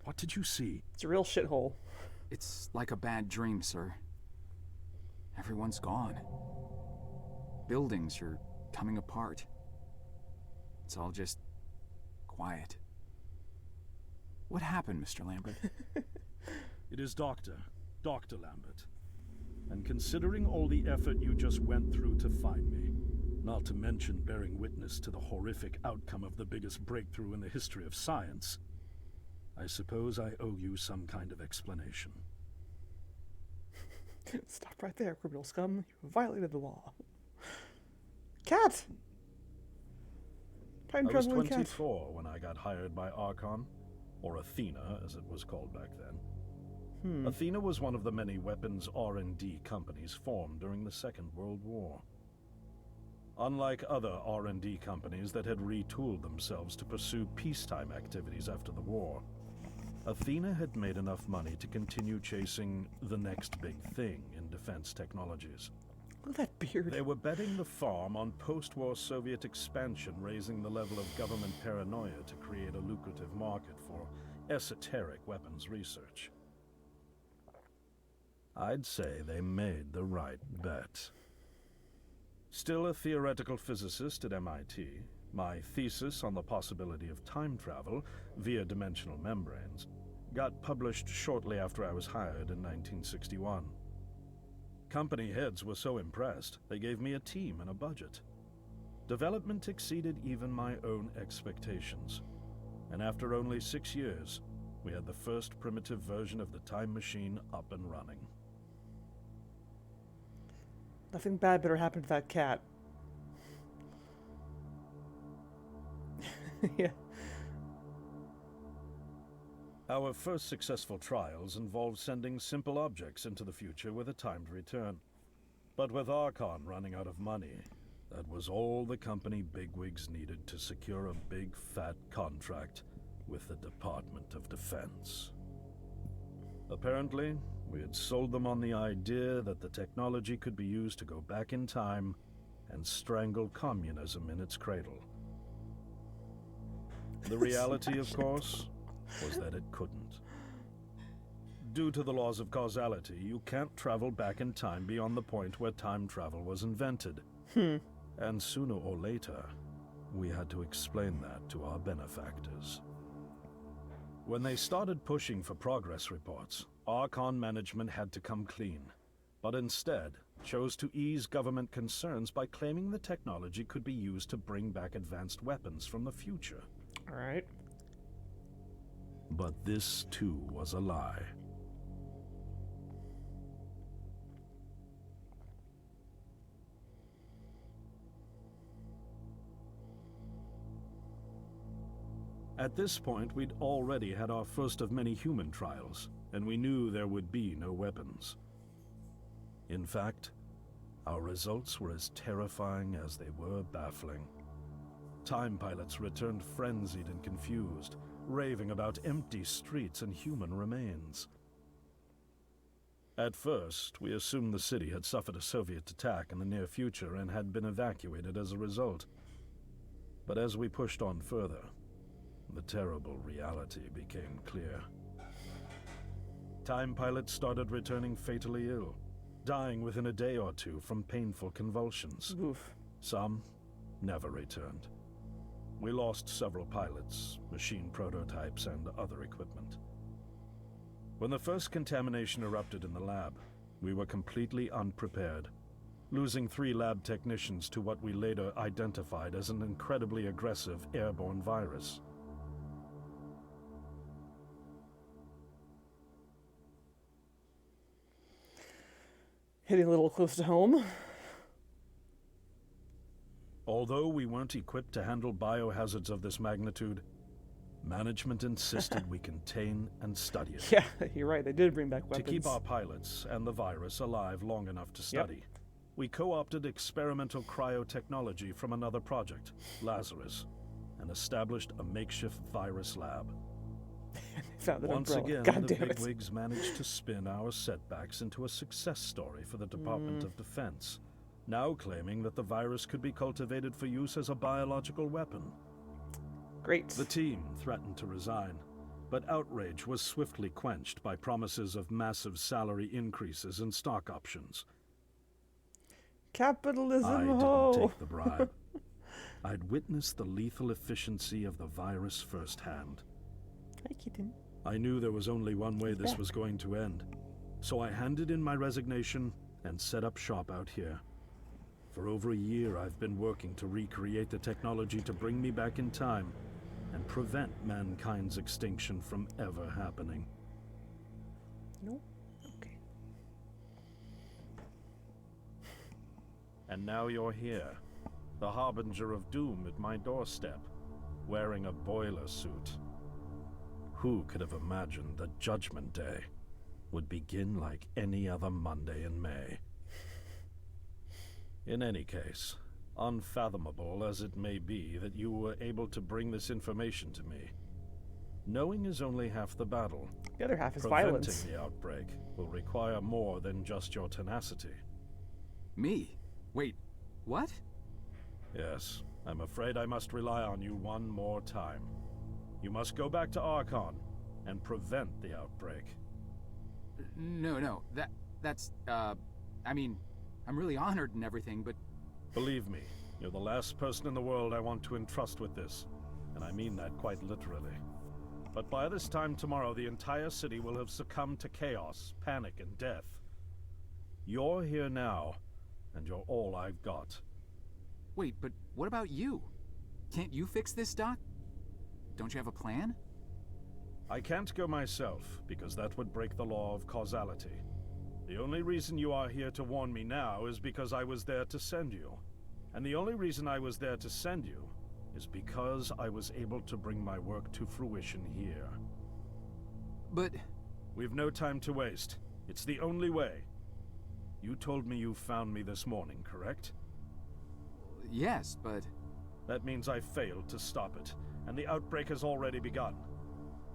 What did you see?
It's a real shithole.
It's like a bad dream, sir. Everyone's gone. Buildings are coming apart. It's all just quiet. What happened, Mr. Lambert?
It is Dr. Lambert. And considering all the effort you just went through to find me, Not to mention bearing witness to the horrific outcome of the biggest breakthrough in the history of science. I suppose I owe you some kind of explanation.
Stop right there, criminal scum. You violated the law. Cat! Time
I was
traveling cat.
24 when I got hired by Archon, or Athena as it was called back then. Athena was one of the many weapons R&D companies formed during the Second World War. Unlike other R&D companies that had retooled themselves to pursue peacetime activities after the war, Athena had made enough money to continue chasing the next big thing in defense technologies.
Look at that beard.
They were betting the farm on post-war Soviet expansion, raising the level of government paranoia to create a lucrative market for esoteric weapons research. I'd say they made the right bet. Still a theoretical physicist at MIT, my thesis on the possibility of time travel via dimensional membranes got published shortly after I was hired in 1961. Company heads were so impressed, they gave me a team and a budget. Development exceeded even my own expectations, and after only 6 years, we had the first primitive version of the time machine up and running.
Nothing bad better happen to that cat. Yeah.
Our first successful trials involved sending simple objects into the future with a timed return. But with Archon running out of money, that was all the company bigwigs needed to secure a big fat contract with the Department of Defense. Apparently, we had sold them on the idea that the technology could be used to go back in time and strangle communism in its cradle. The reality, of course, was that it couldn't. Due to the laws of causality, you can't travel back in time beyond the point where time travel was invented. And sooner or later, we had to explain that to our benefactors. When they started pushing for progress reports, Archon management had to come clean, but instead chose to ease government concerns by claiming the technology could be used to bring back advanced weapons from the future.
All right.
But this, too, was a lie. At this point, we'd already had our first of many human trials, and we knew there would be no weapons. In fact, our results were as terrifying as they were baffling. Time pilots returned frenzied and confused, raving about empty streets and human remains. At first, we assumed the city had suffered a Soviet attack in the near future and had been evacuated as a result. But as we pushed on further, the terrible reality became clear. Time pilots started returning fatally ill, dying within a day or two from painful convulsions.
Oof.
Some never returned. We lost several pilots, machine prototypes, and other equipment. When the first contamination erupted in the lab, we were completely unprepared, losing 3 lab technicians to what we later identified as an incredibly aggressive airborne virus.
Hitting a little close to home.
Although we weren't equipped to handle biohazards of this magnitude, management insisted we contain and study it.
Yeah, you're right. They did bring back
To
weapons.
keep our pilots and the virus alive long enough to study, we co-opted experimental cryotechnology from another project, Lazarus, and established a makeshift virus lab.
Found an
Once
umbrella.
again,
God
the
damn it.
bigwigs managed to spin our setbacks into a success story for the Department of Defense, now claiming that the virus could be cultivated for use as a biological weapon.
Great.
The team threatened to resign, but outrage was swiftly quenched by promises of massive salary increases and stock options.
Capitalism,
I
ho!
didn't take the bribe. I'd witnessed the lethal efficiency of the virus firsthand.
Hi, kitten.
I knew there was only one way this
back.
was going to end, so I handed in my resignation and set up shop out here. For over a year, I've been working to recreate the technology to bring me back in time and prevent mankind's extinction from ever happening.
No? Okay.
And now you're here, the harbinger of doom at my doorstep, wearing a boiler suit. Who could have imagined that Judgment Day would begin like any other Monday in May? In any case, unfathomable as it may be that you were able to bring this information to me, knowing is only half the battle.
The other half is
Preventing
violence.
the outbreak will require more than just your tenacity.
Me? Wait, what?
Yes, I'm afraid I must rely on you one more time. You must go back to Archon and prevent the outbreak.
No, that's, I mean, I'm really honored and everything, but
Believe me, you're the last person in the world I want to entrust with this, and I mean that quite literally. But by this time tomorrow, the entire city will have succumbed to chaos, panic, and death. You're here now, and you're all I've got.
wait, but what about you? Can't you fix this, Doc? Don't you have a plan?
I can't go myself, because that would break the law of causality. The only reason you are here to warn me now is because I was there to send you. And the only reason I was there to send you is because I was able to bring my work to fruition here.
But
We've no time to waste. It's the only way. You told me you found me this morning, correct?
yes, but
That means I failed to stop it, and the outbreak has already begun.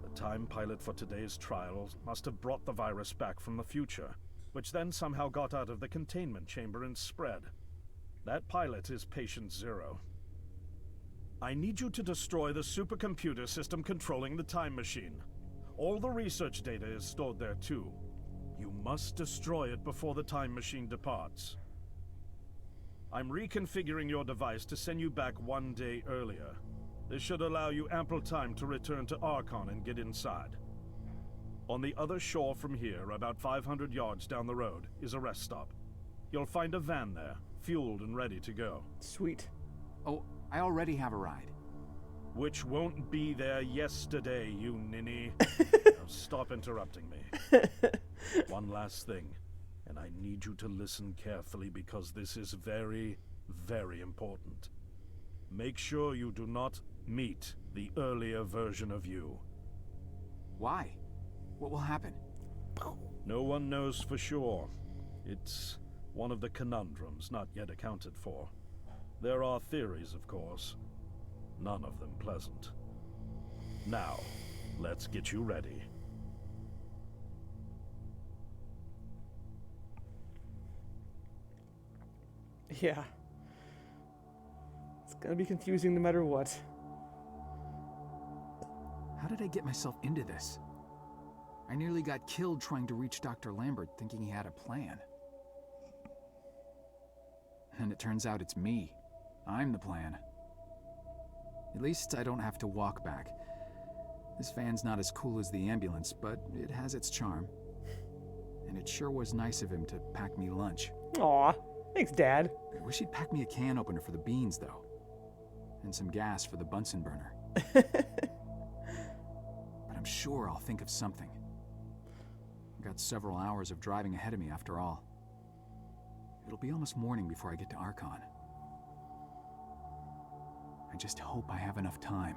The time pilot for today's trial must have brought the virus back from the future, which then somehow got out of the containment chamber and spread. That pilot is Patient Zero. I need you to destroy the supercomputer system controlling the time machine. All the research data is stored there too. You must destroy it before the time machine departs. I'm reconfiguring your device to send you back 1 day earlier. This should allow you ample time to return to Archon and get inside. On the other shore from here, about 500 yards down the road, is a rest stop. You'll find a van there, fueled and ready to go.
Sweet.
oh, I already have a ride.
Which won't be there yesterday, you ninny. Now stop interrupting me. One last thing, and I need you to listen carefully because this is very, very important. Make sure you do not meet the earlier version of you.
Why? What will happen?
No one knows for sure. It's one of the conundrums not yet accounted for. There are theories, of course. None of them pleasant. Now, let's get you ready.
Yeah. It's gonna be confusing no matter what.
How did I get myself into this? I nearly got killed trying to reach Dr. Lambert thinking he had a plan. And it turns out it's me. I'm the plan. At least I don't have to walk back. This van's not as cool as the ambulance, but it has its charm. And it sure was nice of him to pack me lunch.
Aw. Thanks, Dad.
I wish he'd pack me a can opener for the beans, though. And some gas for the Bunsen burner. But I'm sure I'll think of something. I've got several hours of driving ahead of me after all. It'll be almost morning before I get to Archon. I just hope I have enough time.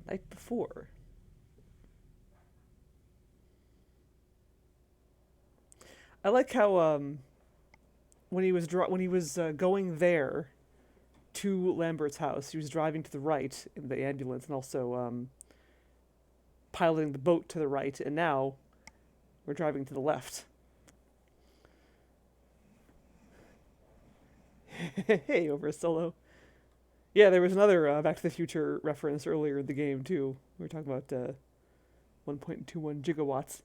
The night before. I like how when he was going there to Lambert's house, he was driving to the right in the ambulance and also piloting the boat to the right, and now we're driving to the left. Hey, over a Solo. Yeah, there was another Back to the Future reference earlier in the game, too. We were talking about 1.21 gigawatts.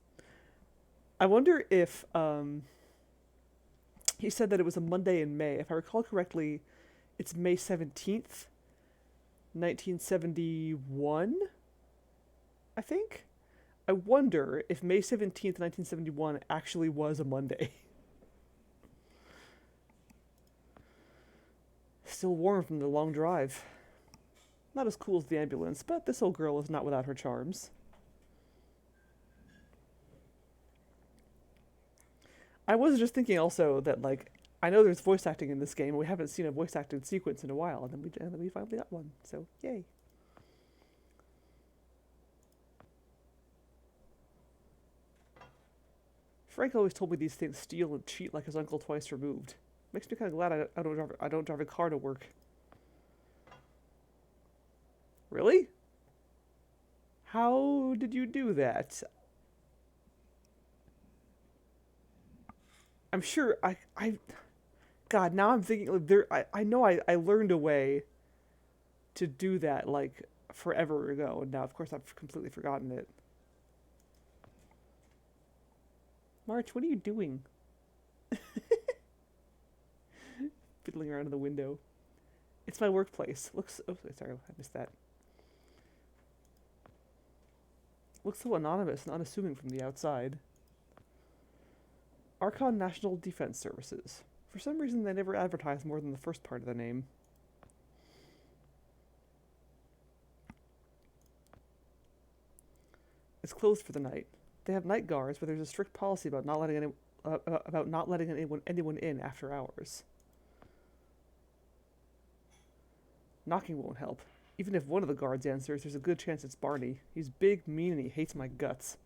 I wonder if he said that it was a Monday in May. If I recall correctly, it's May 17th, 1971. I think. I wonder if May 17th, 1971 actually was a Monday. Still warm from the long drive. Not as cool as the ambulance, but this old girl is not without her charms. I was just thinking also that, like, I know there's voice acting in this game, and we haven't seen a voice acted sequence in a while, and then we finally got one, so yay. Frank always told me these things steal and cheat like his uncle twice removed. Makes me kind of glad I don't drive a car to work. Really? How did you do that? I'm sure God, now I'm thinking like I know I learned a way to do that like forever ago, and now of course I've completely forgotten it. March, what are you doing? Fiddling around in the window. It's my workplace. Looks oh sorry, I missed that. Looks so anonymous and unassuming from the outside. Archon National Defense Services. For some reason, they never advertise more than the first part of the name. It's closed for the night. They have night guards, but there's a strict policy about not letting anyone in after hours. Knocking won't help. Even if one of the guards answers, there's a good chance it's Barney. He's big, mean, and he hates my guts.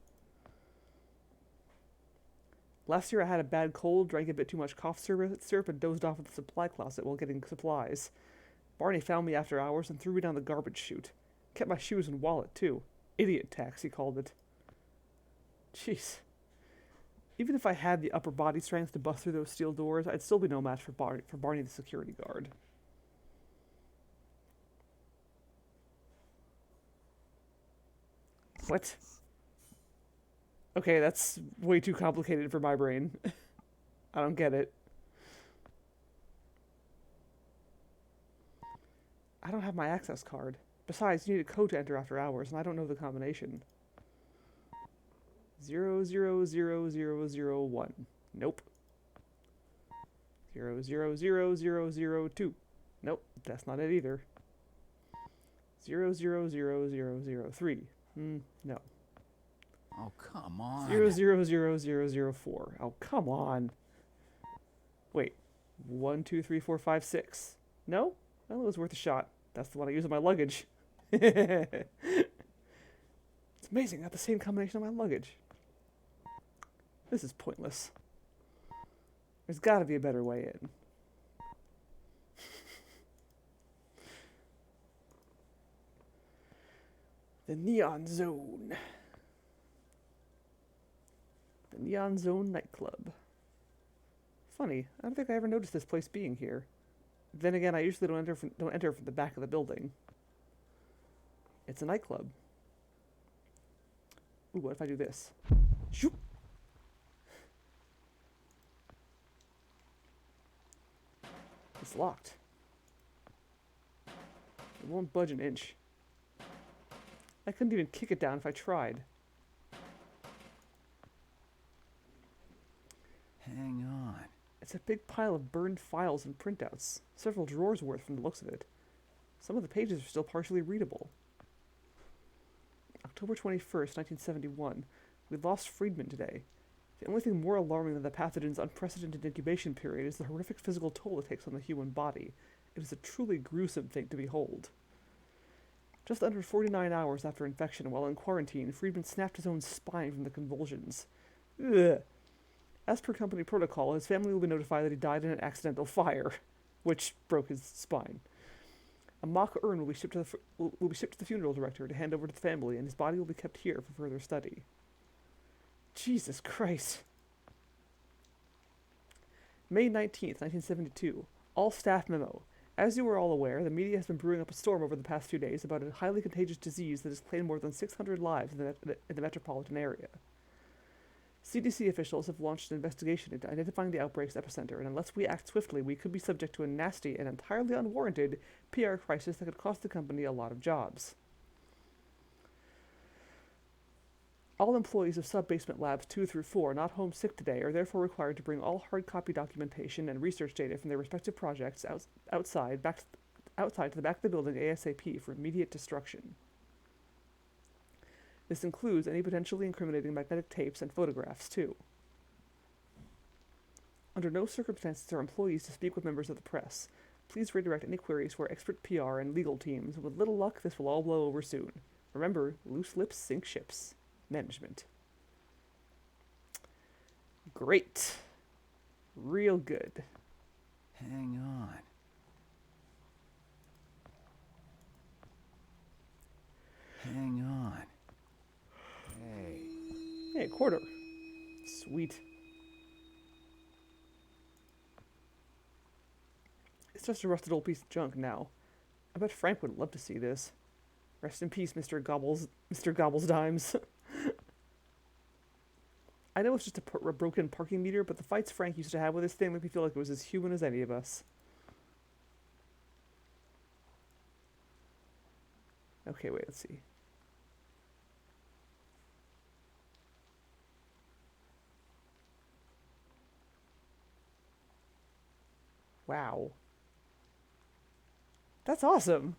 Last year I had a bad cold, drank a bit too much cough syrup, and dozed off in the supply closet while getting supplies. Barney found me after hours and threw me down the garbage chute. Kept my shoes and wallet, too. Idiot tax, he called it. Jeez. Even if I had the upper body strength to bust through those steel doors, I'd still be no match for Barney the security guard. What? Okay, that's way too complicated for my brain. I don't get it. I don't have my access card. Besides, you need a code to enter after hours, and I don't know the combination. 000001. Nope. 000002. Nope, that's not it either. 000003. No.
Oh, come on.
000004. Oh, come on. Wait. 1, 2, 3, 4, 5, 6. No? Well, it was worth a shot. That's the one I use in my luggage. It's amazing. I got the same combination on my luggage. This is pointless. There's got to be a better way in. The Neon Zone. The Neon Zone nightclub. Funny, I don't think I ever noticed this place being here. Then again, I usually don't enter from the back of the building. It's a nightclub. Ooh, what if I do this? Shoop! It's locked. It won't budge an inch. I couldn't even kick it down if I tried.
Hang on.
It's a big pile of burned files and printouts. Several drawers worth from the looks of it. Some of the pages are still partially readable. October 21st, 1971. We lost Friedman today. The only thing more alarming than the pathogen's unprecedented incubation period is the horrific physical toll it takes on the human body. It is a truly gruesome thing to behold. Just under 49 hours after infection, while in quarantine, Friedman snapped his own spine from the convulsions. Ugh. As per company protocol, his family will be notified that he died in an accidental fire, which broke his spine. A mock urn will be shipped to the funeral director to hand over to the family, and his body will be kept here for further study. Jesus Christ. May 19th, 1972. All staff memo. As you are all aware, the media has been brewing up a storm over the past few days about a highly contagious disease that has claimed more than 600 lives in the metropolitan area. CDC officials have launched an investigation into identifying the outbreak's epicenter, and unless we act swiftly, we could be subject to a nasty and entirely unwarranted PR crisis that could cost the company a lot of jobs. All employees of sub-basement labs 2 through 4 not home sick today are therefore required to bring all hard copy documentation and research data from their respective projects outside to the back of the building ASAP for immediate destruction. This includes any potentially incriminating magnetic tapes and photographs, too. Under no circumstances are employees to speak with members of the press. Please redirect any queries to our expert PR and legal teams. With little luck, this will all blow over soon. Remember, loose lips sink ships. Management. Great. Real good.
Hang on. Hang on. Hey.
Hey, quarter. Sweet. It's just a rusted old piece of junk now. I bet Frank would love to see this. Rest in peace, Mr. Gobbles Dimes. I know it's just a broken parking meter, but the fights Frank used to have with this thing make me feel like it was as human as any of us. Okay, wait, let's see. Wow. That's awesome.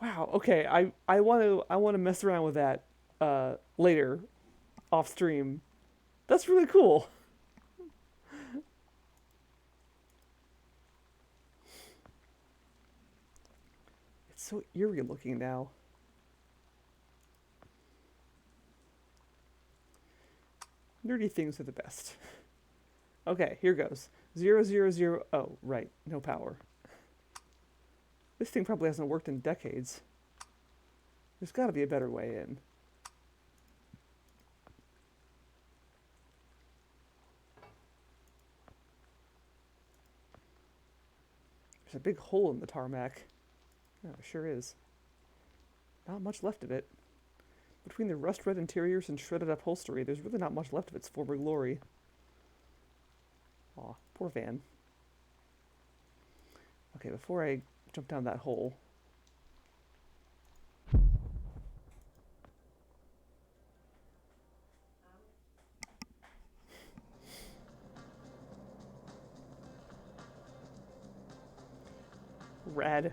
Wow. Okay, I want to mess around with that later off stream. That's really cool. It's so eerie looking now. Nerdy things are the best. Okay, here goes. 000. Oh, right. No power. This thing probably hasn't worked in decades. There's got to be a better way in. There's a big hole in the tarmac. Oh, it sure is. Not much left of it. Between the rust-red interiors and shredded upholstery, there's really not much left of its former glory. Aw, poor van. Okay, before I jump down that hole. Rad.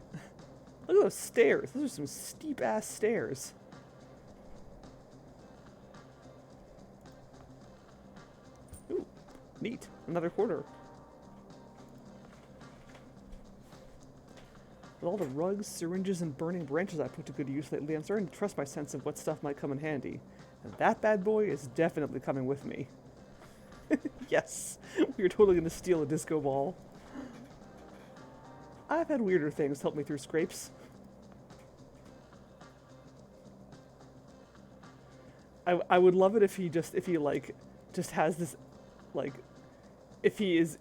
Look at those stairs. Those are some steep-ass stairs. Ooh, neat. Another quarter. With all the rugs, syringes, and burning branches I put to good use lately, I'm starting to trust my sense of what stuff might come in handy. And that bad boy is definitely coming with me. Yes, we are totally going to steal a disco ball. I've had weirder things help me through scrapes. I would love it if he just has this, like, if he is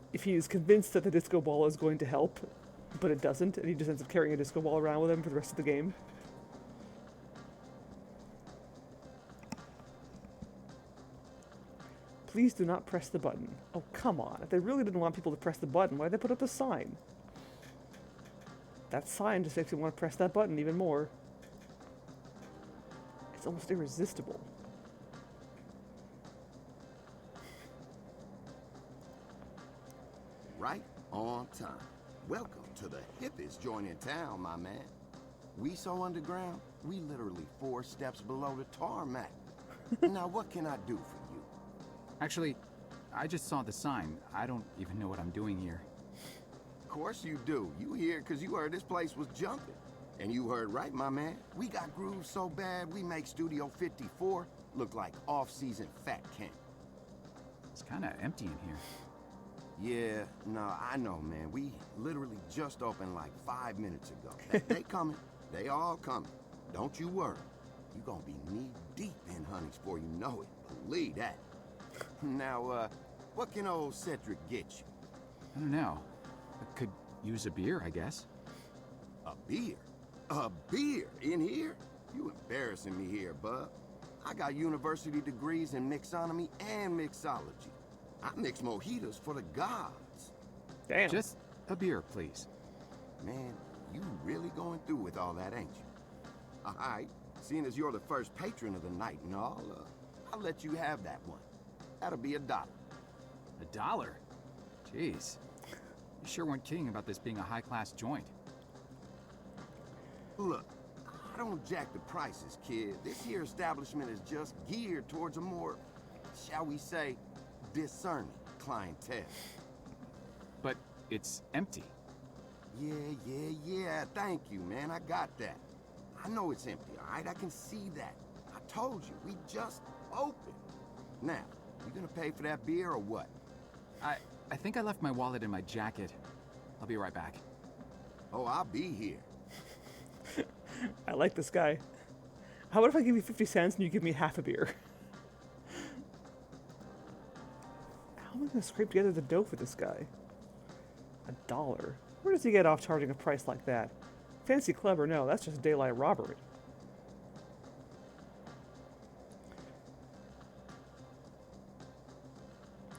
convinced that the disco ball is going to help, but it doesn't, and he just ends up carrying a disco ball around with him for the rest of the game. Please do not press the button. Oh, come on. If they really didn't want people to press the button, why'd they put up a sign? That sign just makes me want to press that button even more. It's almost irresistible.
Right on time. Welcome to the hippest joint in town, my man. We so underground, we literally 4 steps below the tarmac. Now, what can I do for you?
Actually, I just saw the sign. I don't even know what I'm doing here.
Of course you do. You here because you heard this place was jumping. And you heard right, my man. We got grooves so bad, we make Studio 54 look like off-season fat camp.
It's kind of empty in here.
Yeah, no, I know, man. We literally just opened like 5 minutes ago. They coming. They all coming. Don't you worry. You gonna be knee-deep in honeys before you know it. Believe that. Now, what can old Cedric get you?
I don't know. I could use a beer, I guess.
A beer? A beer in here? You embarrassing me here, bub. I got university degrees in mixonomy and mixology. I mix mojitos for the gods.
Damn.
Just a beer, please.
Man, You really going through with all that, ain't you? All right. Seeing as you're the first patron of the night and all, I'll let you have that one. That'll be $1.
$1? Jeez. You sure weren't kidding about this being a high-class joint.
Look, I don't jack the prices, kid. This here establishment is just geared towards a more, shall we say, discerning clientele.
But it's empty.
Yeah. Thank you, man. I got that. I know it's empty, all right? I can see that. I told you, we just opened. Now, you gonna pay for that beer or what?
I think I left my wallet in my jacket. I'll be right back.
Oh, I'll be here.
I like this guy. How about if I give you 50 cents and you give me half a beer? How am I gonna scrape together the dough for this guy? $1. Where does he get off charging a price like that? Fancy clever? No, that's just daylight robbery.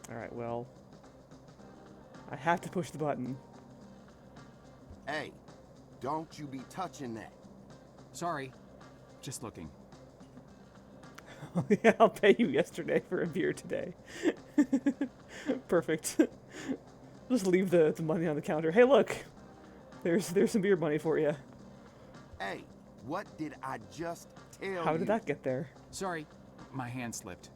Alright, well, I have to push the button.
Hey, don't you be touching that.
Sorry. Just looking.
Yeah, I'll pay you yesterday for a beer today. Perfect. Just leave the money on the counter. Hey, look! There's some beer money for you.
Hey, what did I just tell you?
How did that get there?
Sorry. My hand slipped.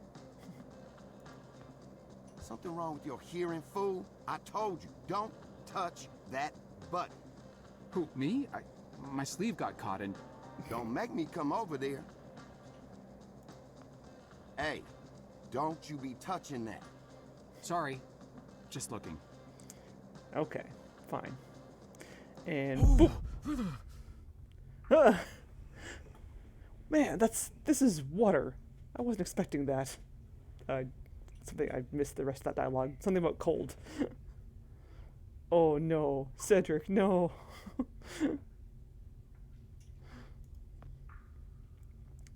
Something wrong with your hearing, fool? I told you, don't touch that button.
Who, me? My sleeve got caught and...
Don't make me come over there. Hey, don't you be touching that.
Sorry. Just looking.
Okay, fine. And boop. Ah. Man, this is water. I wasn't expecting that. Something I missed the rest of that dialogue. Something about cold. Oh no, Cedric, no.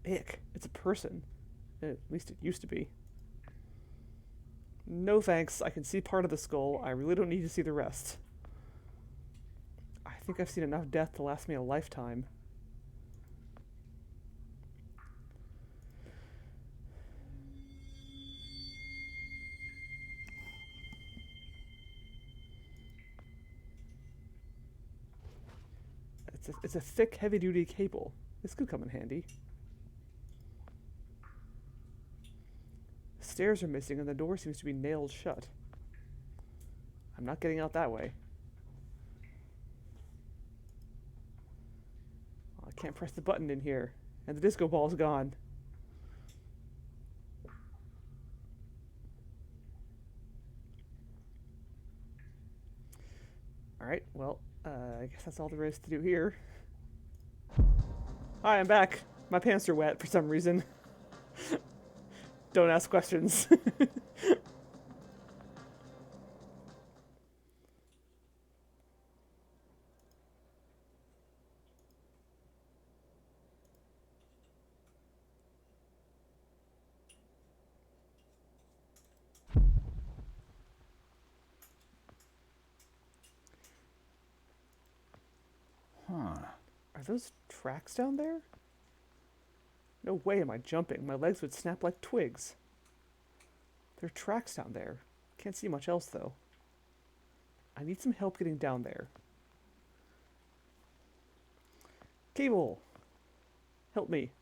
Ick, it's a person. At least it used to be. No thanks, I can see part of the skull. I really don't need to see the rest. I think I've seen enough death to last me a lifetime. It's a thick, heavy-duty cable. This could come in handy. The stairs are missing and the door seems to be nailed shut. I'm not getting out that way. Oh, I can't press the button in here. And the disco ball's gone. Alright, well, I guess that's all there is to do here. Hi, I'm back. My pants are wet for some reason. Don't ask questions. Are those tracks down there? No way am I jumping. My legs would snap like twigs. There are tracks down there. Can't see much else, though. I need some help getting down there. Cable! Help me.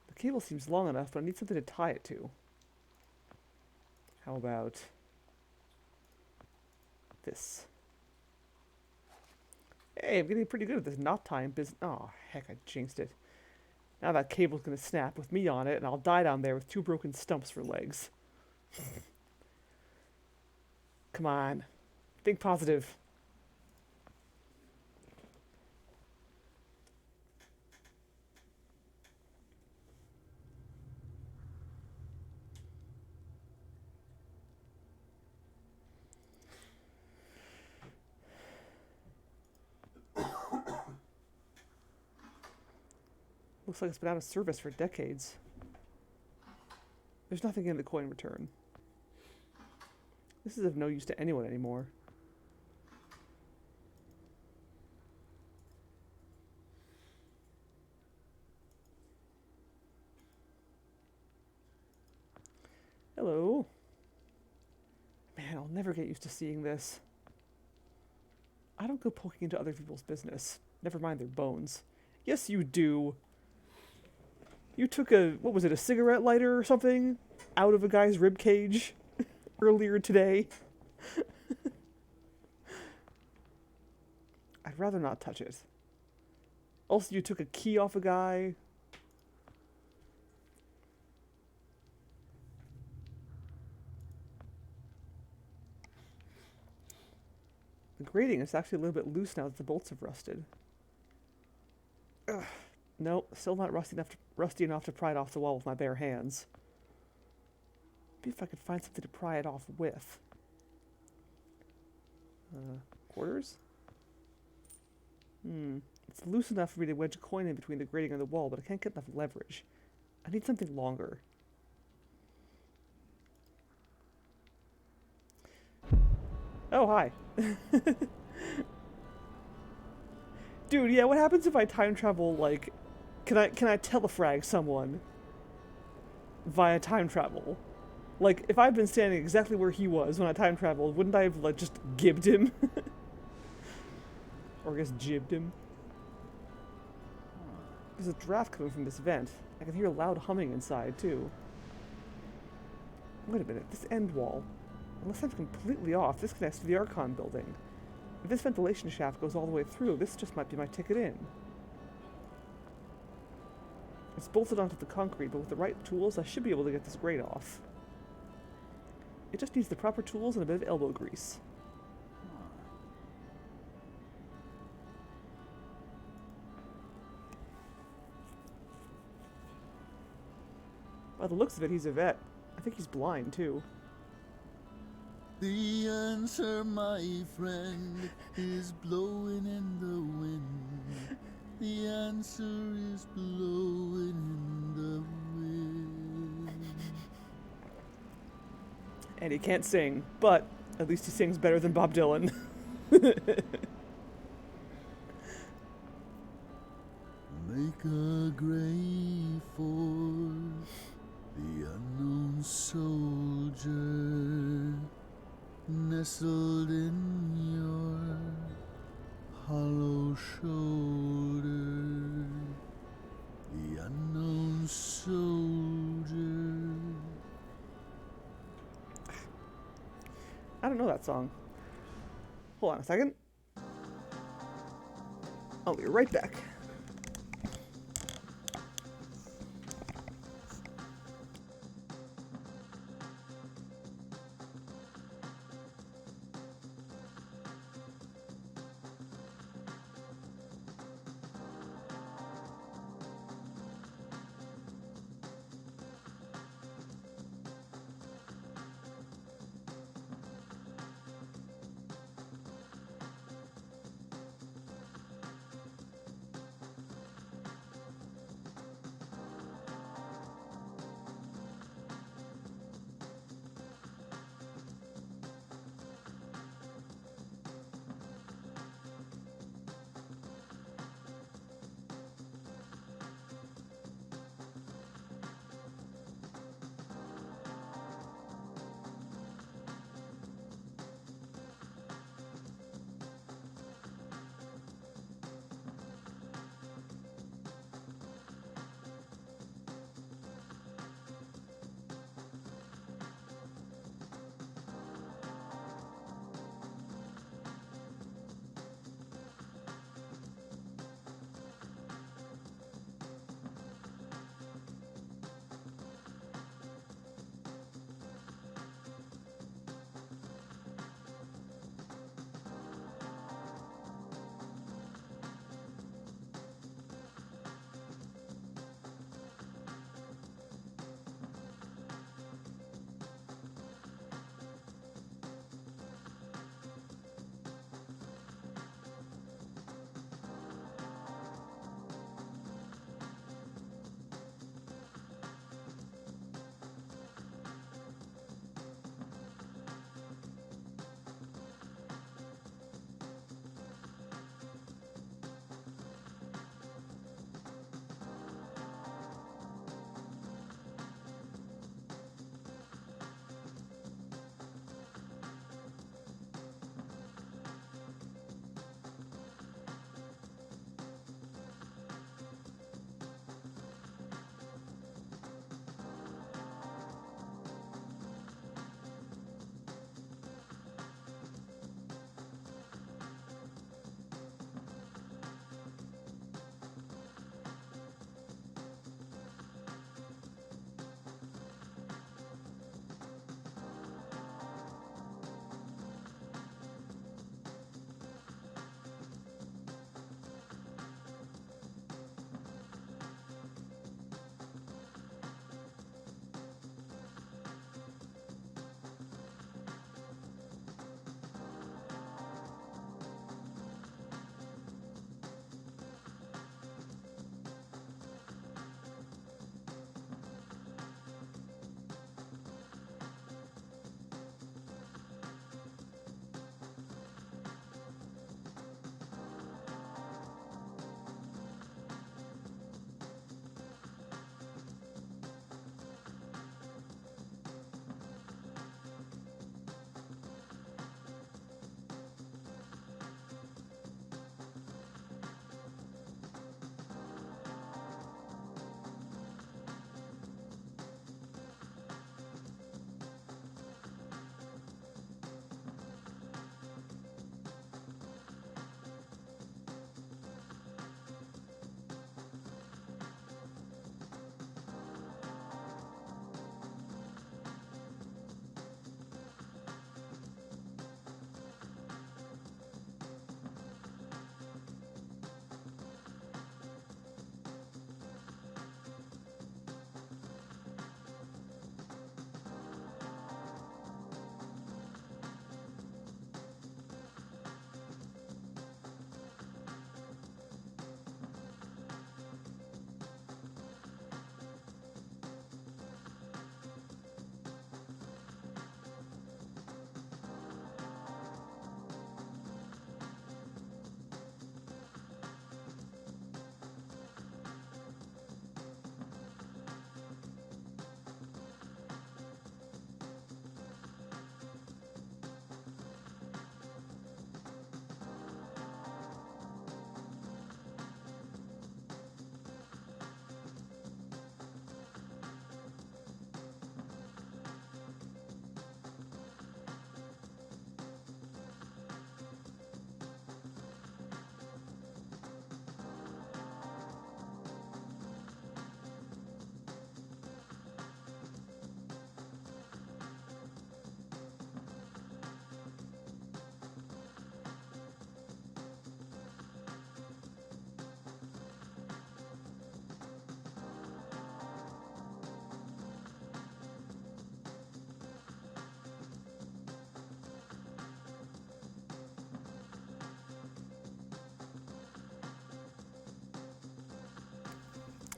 The cable seems long enough, but I need something to tie it to. How about this? Hey, I'm getting pretty good at this knot tying business. Oh, heck, I jinxed it. Now that cable's gonna snap with me on it, and I'll die down there with 2 broken stumps for legs. Come on. Think positive. Looks like it's been out of service for decades. There's nothing in the coin return. This is of no use to anyone anymore. I'll never get used to seeing this. I don't go poking into other people's business. Never mind their bones. Yes, you do. You took what was it, a cigarette lighter or something? Out of a guy's rib cage earlier today. I'd rather not touch it. Also, you took a key off a guy. The grating is actually a little bit loose now that the bolts have rusted. Ugh. Nope, still not rusty enough to pry it off the wall with my bare hands. Maybe if I could find something to pry it off with. Quarters? It's loose enough for me to wedge a coin in between the grating and the wall, but I can't get enough leverage. I need something longer. Oh, hi. Dude, yeah, what happens if I time travel, like... Can I telefrag someone via time travel? Like, if I'd been standing exactly where he was when I time traveled, wouldn't I have, like, just gibbed him? Or I guess jibbed him. There's a draft coming from this vent. I can hear loud humming inside, too. Wait a minute, this end wall. Unless I'm completely off, this connects to the Archon building. If this ventilation shaft goes all the way through, this just might be my ticket in. It's bolted onto the concrete, but with the right tools, I should be able to get this grate off. It just needs the proper tools and a bit of elbow grease. By the looks of it, he's a vet. I think he's blind, too.
The answer, my friend, is blowing in the wind. The answer is blowing in the wind.
And he can't sing, but at least he sings better than Bob Dylan.
Make a grave for the unknown soldier nestled in your hollow shoulder. The unknown soldier.
I don't know that song. Hold on a second. I'll be right back.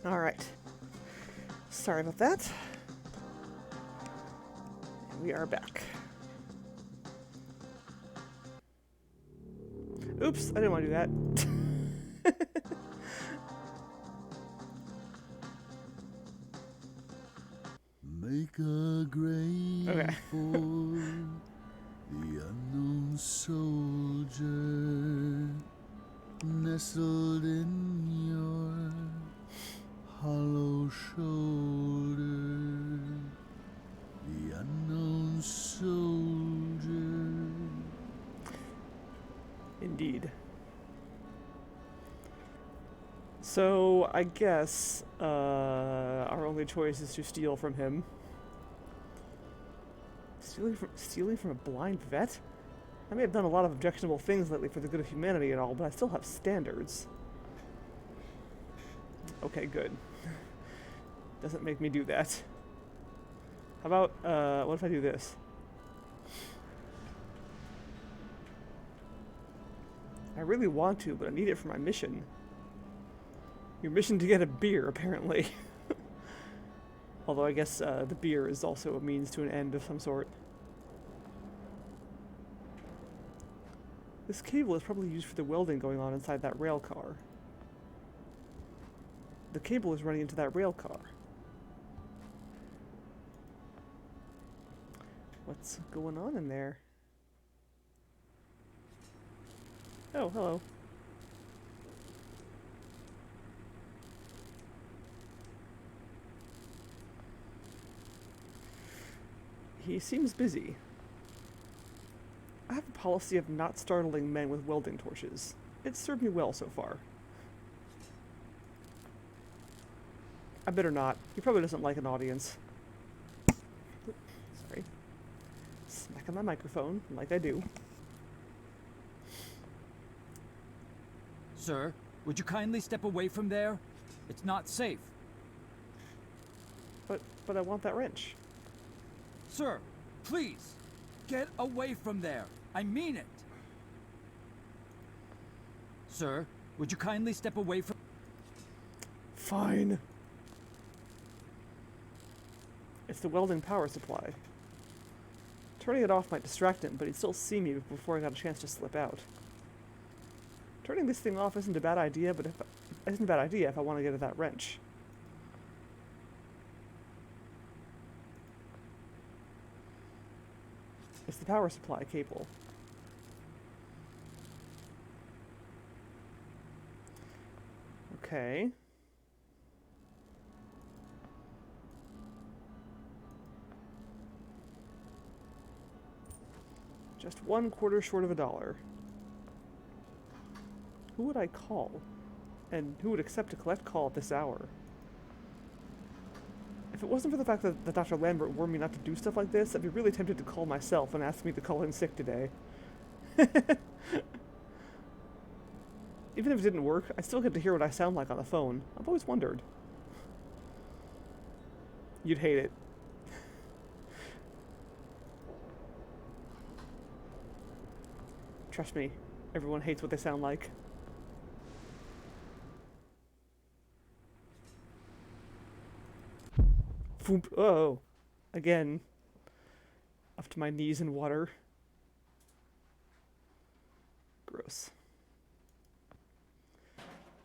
Alright. Sorry about that. And we are back. Oops, I didn't want to do that.
Make a grave
Okay.
for the unknown soldier nestled in your hollow shoulder. The unknown soldier.
Indeed. So, I guess, our only choice is to steal from him. Stealing from a blind vet? I may have done a lot of objectionable things lately for the good of humanity and all, but I still have standards. Okay, good. Doesn't make me do that. How about, what if I do this? I really want to, but I need it for my mission. Your mission to get a beer, apparently. Although I guess the beer is also a means to an end of some sort. This cable is probably used for the welding going on inside that rail car. The cable is running into that rail car. What's going on in there? Oh, hello. He seems busy. I have a policy of not startling men with welding torches. It's served me well so far. I better not. He probably doesn't like an audience. Sorry. Smacking my microphone, like I do.
Sir, would you kindly step away from there? It's not safe.
But I want that wrench.
Sir, please, get away from there. I mean it. Sir, would you kindly step away from...
Fine. It's the welding power supply. Turning it off might distract him, but he'd still see me before I got a chance to slip out. Turning this thing off isn't a bad idea, but if I want to get at that wrench. It's the power supply cable. Okay. Just 1/4 short of $1. Who would I call? And who would accept a collect call at this hour? If it wasn't for the fact that Dr. Lambert warned me not to do stuff like this, I'd be really tempted to call myself and ask me to call in sick today. Even if it didn't work, I still get to hear what I sound like on the phone. I've always wondered. You'd hate it. Trust me, everyone hates what they sound like. Foomp. Oh, again. Up to my knees in water. Gross.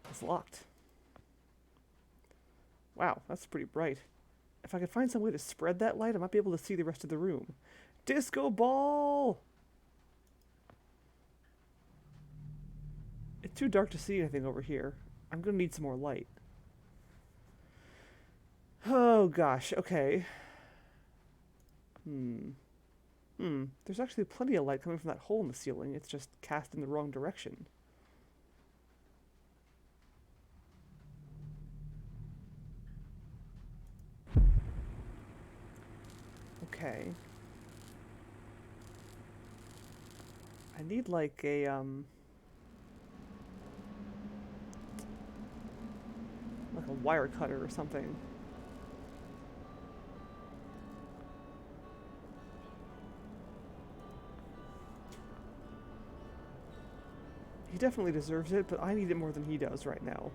It's locked. Wow, that's pretty bright. If I could find some way to spread that light, I might be able to see the rest of the room. Disco ball! It's too dark to see anything over here. I'm gonna need some more light. Oh gosh, okay. There's actually plenty of light coming from that hole in the ceiling. It's just cast in the wrong direction. Okay. I need like a, like a wire cutter or something. He definitely deserves it, but I need it more than he does right now.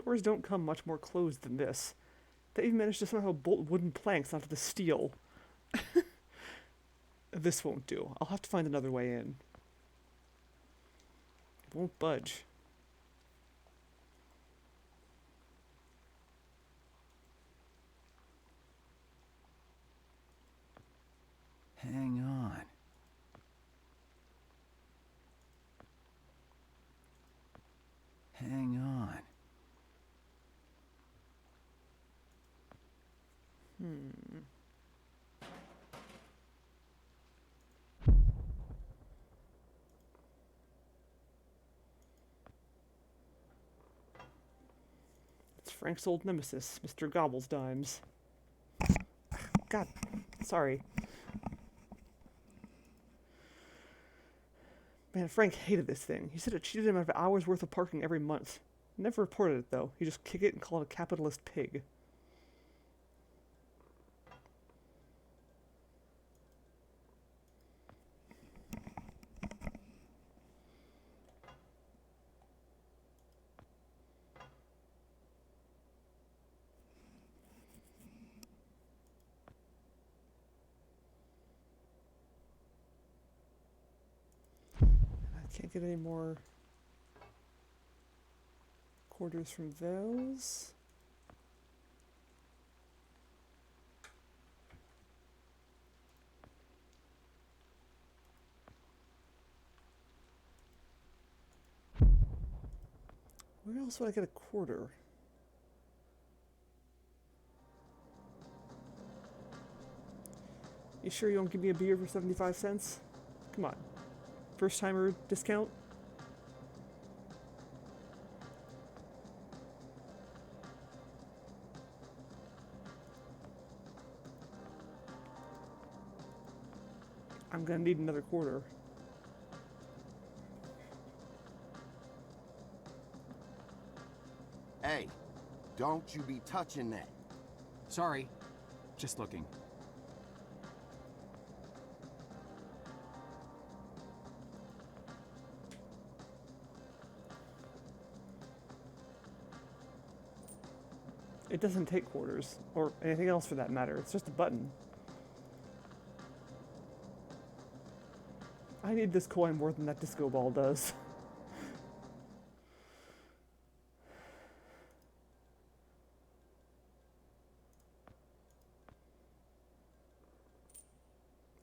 towers don't come much more closed than this. They even managed to somehow bolt wooden planks onto the steel. This won't do. I'll have to find another way in. It won't budge.
Hang on. Hang on.
It's Frank's old nemesis, Mr. Gobblesdimes. God, sorry. Man, Frank hated this thing. He said it cheated him out of hours worth of parking every month. Never reported it, though. He just kick it and call it a capitalist pig. Can't get any more quarters from those. Where else would I get a quarter? You sure you won't give me a beer for 75 cents? Come on. First timer discount? I'm gonna need another quarter.
Hey, don't you be touching that.
Sorry. Just looking.
It doesn't take quarters, or anything else for that matter. It's just a button. I need this coin more than that disco ball does.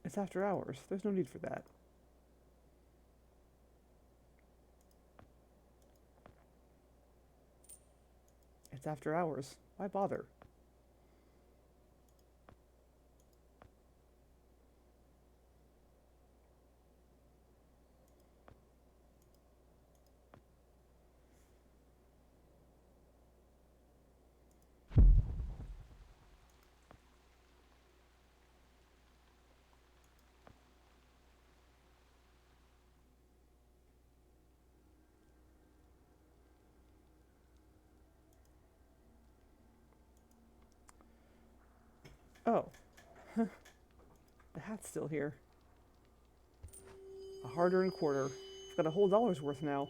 It's after hours. There's no need for that. It's after hours. Why bother? Oh. The hat's still here. A hard-earned quarter. I've got a whole dollar's worth now.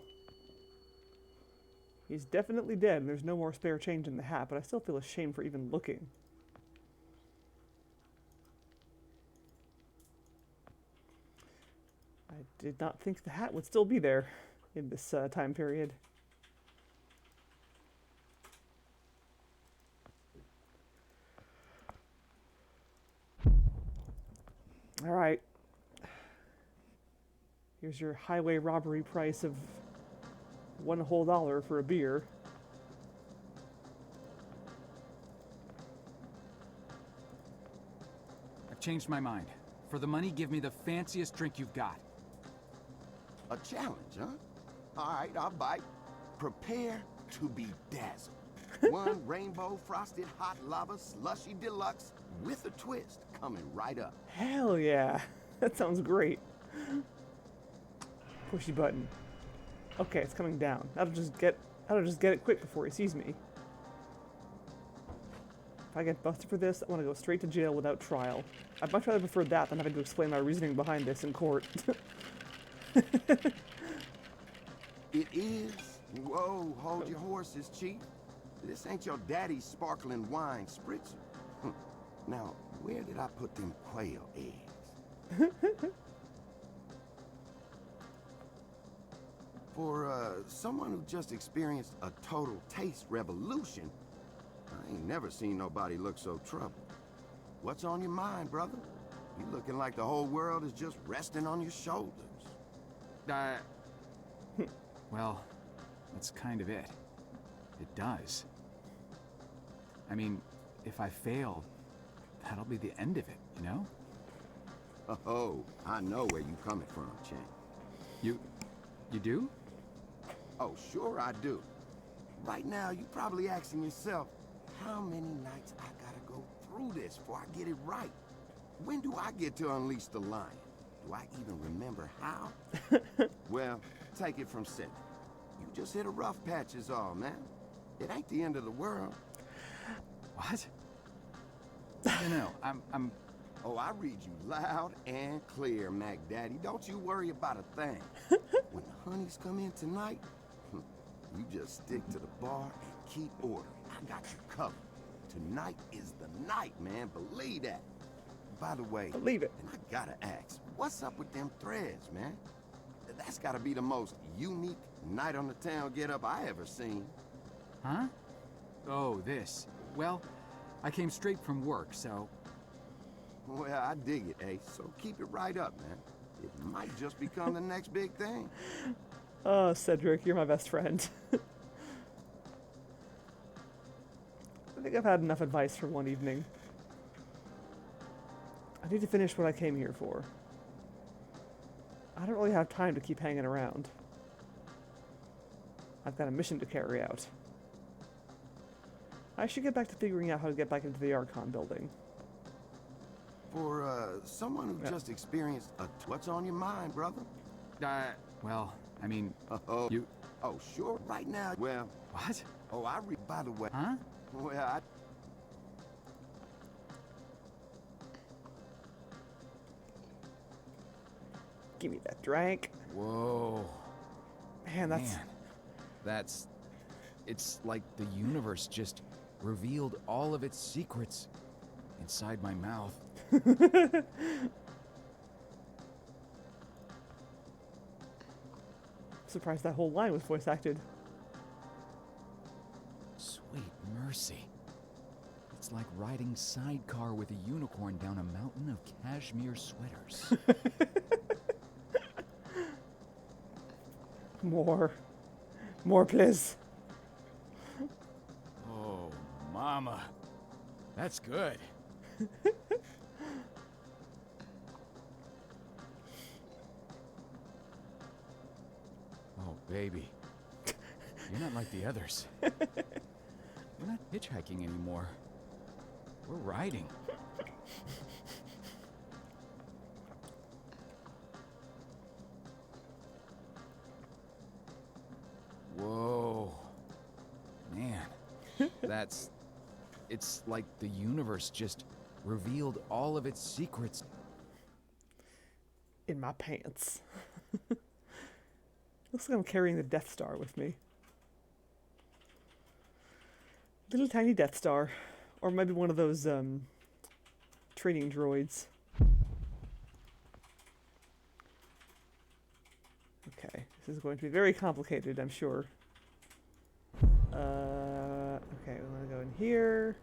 He's definitely dead, and there's no more spare change in the hat, but I still feel ashamed for even looking. I did not think the hat would still be there in this time period. All right. Here's your highway robbery price of $1 whole for a beer.
I've changed my mind. For the money, give me the fanciest drink you've got.
A challenge, huh? All right, I'll bite. Prepare to be dazzled. One rainbow frosted hot lava slushy deluxe with a twist coming right up.
Hell yeah. That sounds great. Pushy button. Okay, it's coming down. That'll just get it quick before he sees me. If I get busted for this, I want to go straight to jail without trial. I'd much rather prefer that than having to explain my reasoning behind this in court.
It is. Whoa, hold your horses, Chief. This ain't your daddy's sparkling wine spritzer. Now, where did I put them quail eggs? For someone who just experienced a total taste revolution, I ain't never seen nobody look so troubled. What's on your mind, brother? You looking like the whole world is just resting on your shoulders.
Well, that's kind of it. It does. I mean, if I fail, that'll be the end of it, you know?
Oh, I know where you coming from, Chang.
You do?
Oh, sure I do. Right now, you probably asking yourself, how many nights I gotta go through this before I get it right? When do I get to unleash the lion? Do I even remember how? Well, take it from Seth. You just hit a rough patch is all, man. It ain't the end of the world.
What? No, I'm...
Oh, I read you loud and clear, Mac Daddy. Don't you worry about a thing. When the honeys come in tonight, you just stick to the bar and keep order. I got you covered. Tonight is the night, man. Believe that. By the way,
Believe it.
and I gotta ask, what's up with them threads, man? That's gotta be the most unique night on the town get-up I ever seen.
Huh? Oh, this. Well, I came straight from work, so...
Well, I dig it, Ace. So keep it right up, man. It might just become the next big thing.
Oh, Cedric, you're my best friend. I think I've had enough advice for one evening. I need to finish what I came here for. I don't really have time to keep hanging around. I've got a mission to carry out. I should get back to figuring out how to get back into the Archon building.
For someone who just experienced a... What's on your mind, brother?
Well, I mean...
Oh,
You...
Oh, sure. Right now, well...
What?
Oh, I read... By the way...
Huh?
Well, I...
Give me that drink.
Whoa.
Man, that's...
Man. That's... It's like the universe just revealed all of its secrets inside my mouth.
Surprised that whole line was voice acted.
Sweet mercy. It's like riding sidecar with a unicorn down a mountain of cashmere sweaters.
More. More, please.
Oh, mama. That's good. Oh, baby. You're not like the others. We're not hitchhiking anymore. We're riding. Whoa. Man. That's... It's like the universe just revealed all of its secrets.
In my pants. Looks like I'm carrying the Death Star with me. Little tiny Death Star. Or maybe one of those, training droids. Okay, this is going to be very complicated, I'm sure. Okay, we want to go in here.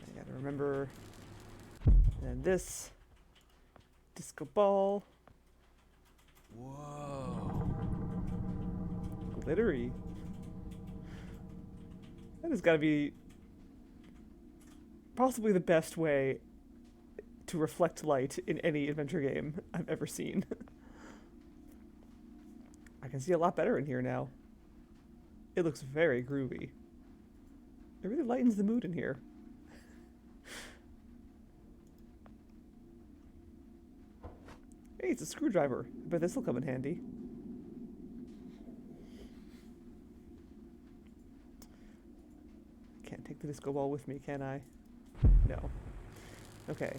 I gotta remember. And then this. Disco ball.
Whoa.
Glittery. That has got to be possibly the best way to reflect light in any adventure game I've ever seen. I can see a lot better in here now. It looks very groovy. It really lightens the mood in here. Hey, it's a screwdriver. I bet this will come in handy. Can't take the disco ball with me, can I? No. Okay.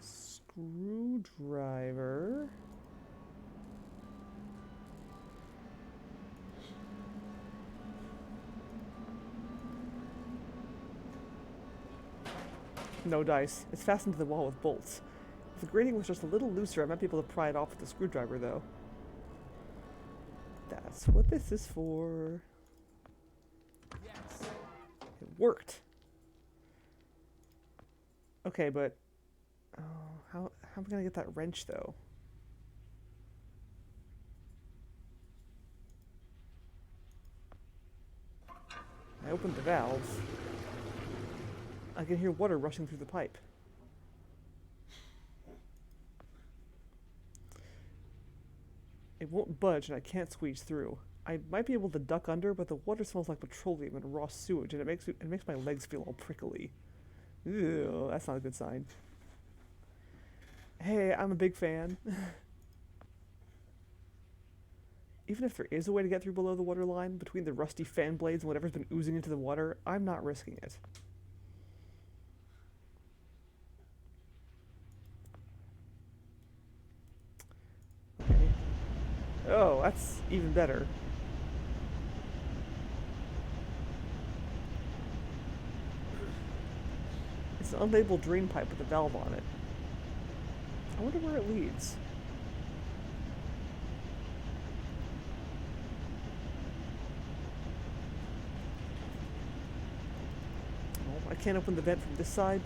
Screwdriver. No dice. It's fastened to the wall with bolts. If the grating was just a little looser, I might be able to pry it off with a screwdriver, though. That's what this is for.
Yes.
It worked. Okay, but... Oh, how am I gonna get that wrench, though? I opened the valve. I can hear water rushing through the pipe. It won't budge and I can't squeeze through. I might be able to duck under, but the water smells like petroleum and raw sewage, and it makes my legs feel all prickly. Ew, that's not a good sign. Hey, I'm a big fan. Even if there is a way to get through below the water line, between the rusty fan blades and whatever's been oozing into the water, I'm not risking it. Okay. Oh, that's even better. It's an unlabeled drain pipe with a valve on it. I wonder where it leads. Oh, I can't open the vent from this side.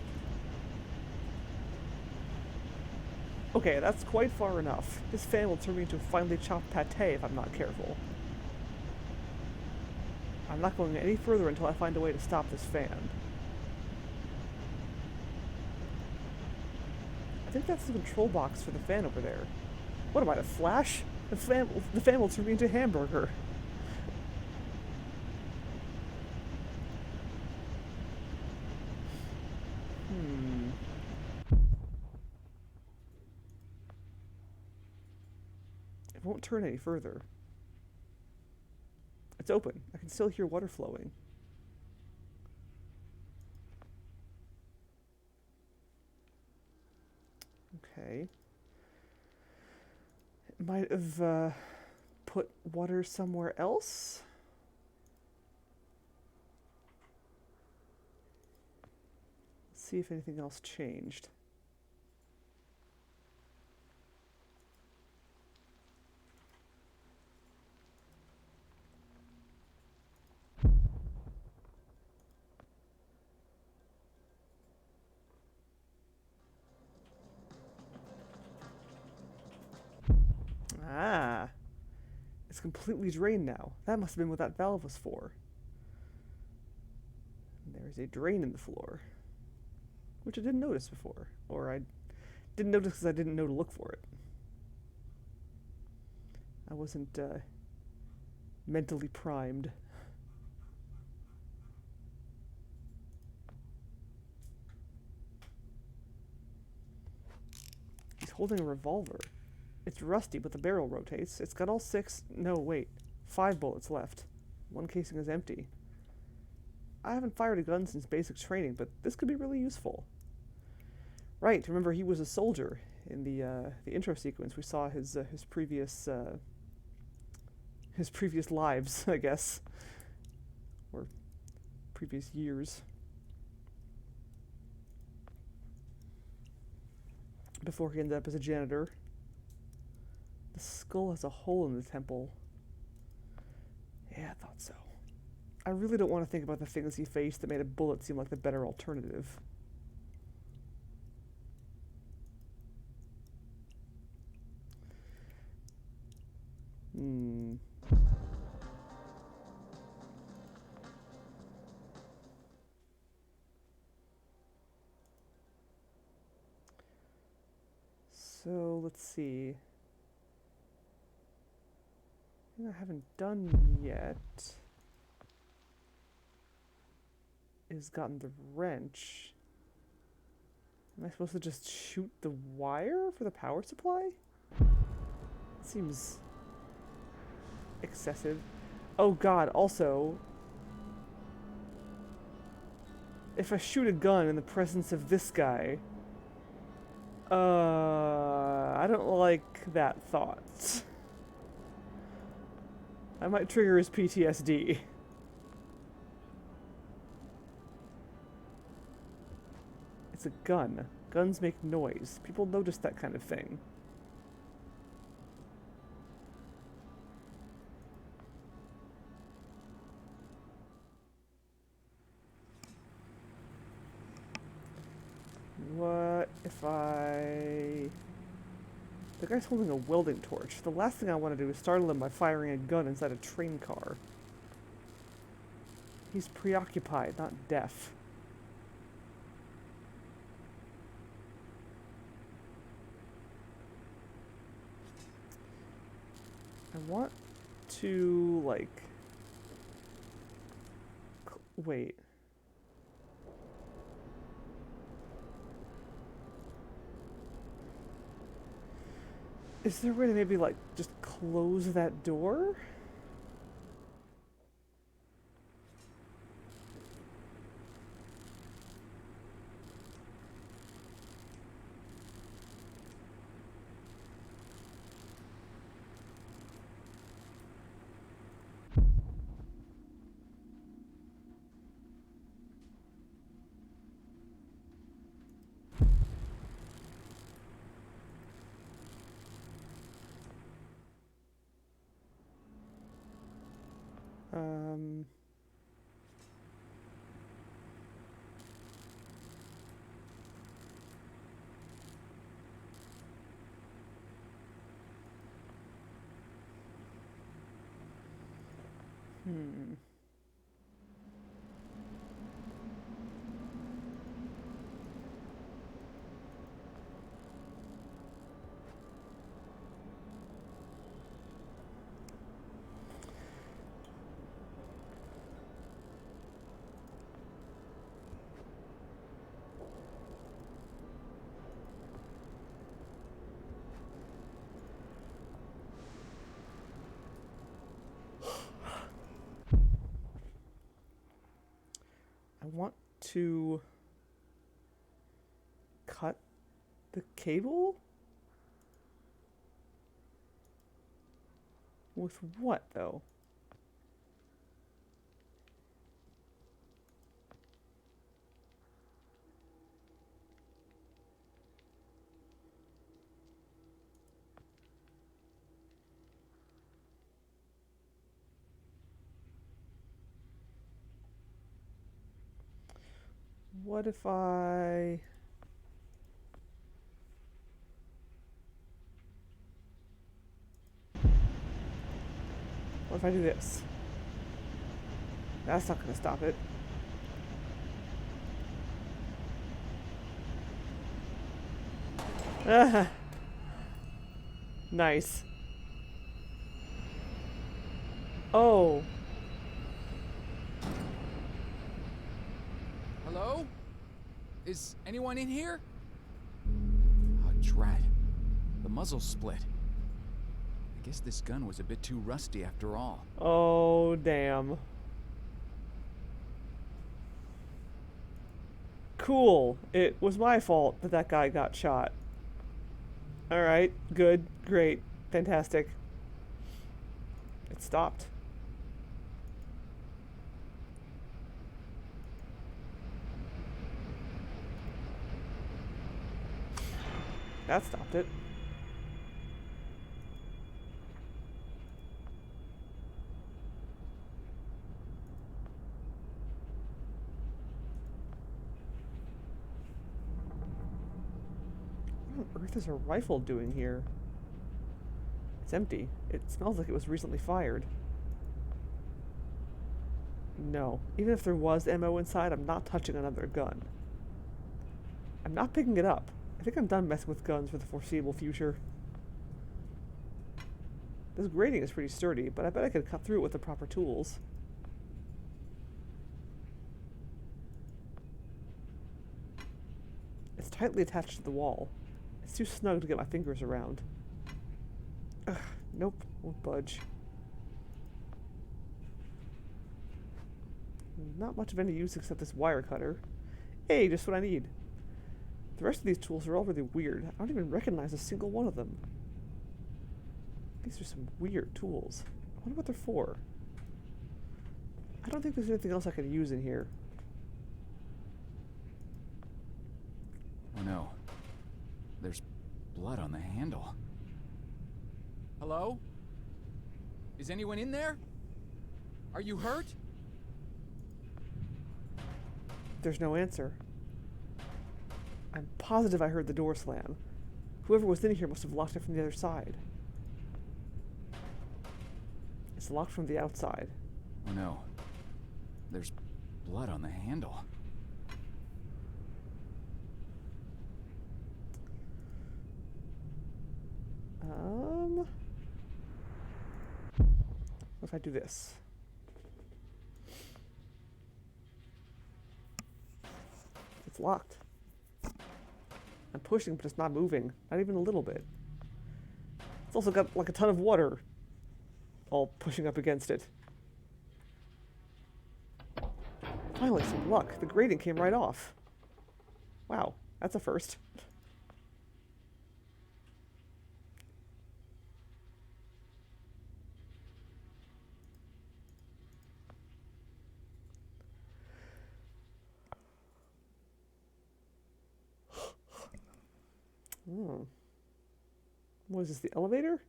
Okay, that's quite far enough. This fan will turn me into a finely chopped pate if I'm not careful. I'm not going any further until I find a way to stop this fan. I think that's the control box for the fan over there. What am I, the Flash? The fan will turn me into a hamburger. It won't turn any further. It's open. I can still hear water flowing. Okay. It might have put water somewhere else. Let's see if anything else changed. Ah, it's completely drained now. That must have been what that valve was for. There's a drain in the floor, which I didn't notice before, or I didn't notice because I didn't know to look for it. I wasn't mentally primed. He's holding a revolver. It's rusty, but the barrel rotates. It's got all 5 bullets left. One casing is empty. I haven't fired a gun since basic training, but this could be really useful. Right, remember he was a soldier in the intro sequence. We saw his previous lives, I guess, or previous years. Before he ended up as a janitor. The skull has a hole in the temple. Yeah, I thought so. I really don't want to think about the things he faced that made a bullet seem like the better alternative. So, let's see. I haven't done yet is gotten the wrench. Am I supposed to just shoot the wire for the power supply? Seems excessive. Oh god, also, if I shoot a gun in the presence of this guy, I don't like that thought. I might trigger his PTSD. a gun. Guns make noise. People notice that kind of thing. What if I... The guy's holding a welding torch. The last thing I want to do is startle him by firing a gun inside a train car. He's preoccupied, not deaf. I want to, like... Wait. Is there a way to maybe, like, just close that door? Um... Hmm. I want to cut the cable? With what, though? What if I... What if I do this? That's not going to stop it. Ah. Nice. Oh.
Hello? Is anyone in here? Oh, drat. The muzzle split. I guess this gun was a bit too rusty after all.
Oh, damn. Cool. It was my fault that that guy got shot. Alright, good, great, fantastic. It stopped. That stopped it. What on earth is a rifle doing here? It's empty. It smells like it was recently fired. No. Even if there was ammo inside, I'm not touching another gun. I'm not picking it up. I think I'm done messing with guns for the foreseeable future. This grating is pretty sturdy, but I bet I could cut through it with the proper tools. It's tightly attached to the wall. It's too snug to get my fingers around. Ugh, nope, won't budge. Not much of any use except this wire cutter. Hey, just what I need. The rest of these tools are all really weird. I don't even recognize a single one of them. These are some weird tools. I wonder what they're for. I don't think there's anything else I could use in here.
Oh no. There's blood on the handle. Hello? Is anyone in there? Are you hurt?
There's no answer. I'm positive I heard the door slam. Whoever was in here must have locked it from the other side. It's locked from the outside.
Oh no. There's blood on the handle.
What if I do this? It's locked. I'm pushing, but it's not moving. Not even a little bit. It's also got like a ton of water all pushing up against it. Finally, some luck. The grating came right off. Wow, that's a first. What is this, the elevator?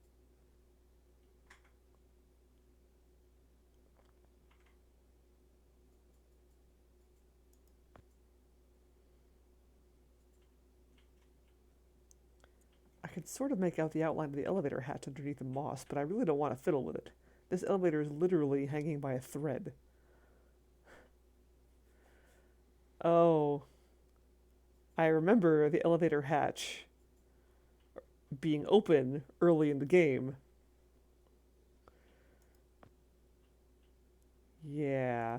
I can sort of make out the outline of the elevator hatch underneath the moss, but I really don't want to fiddle with it. This elevator is literally hanging by a thread. Oh. I remember the elevator hatch being open early in the game. Yeah.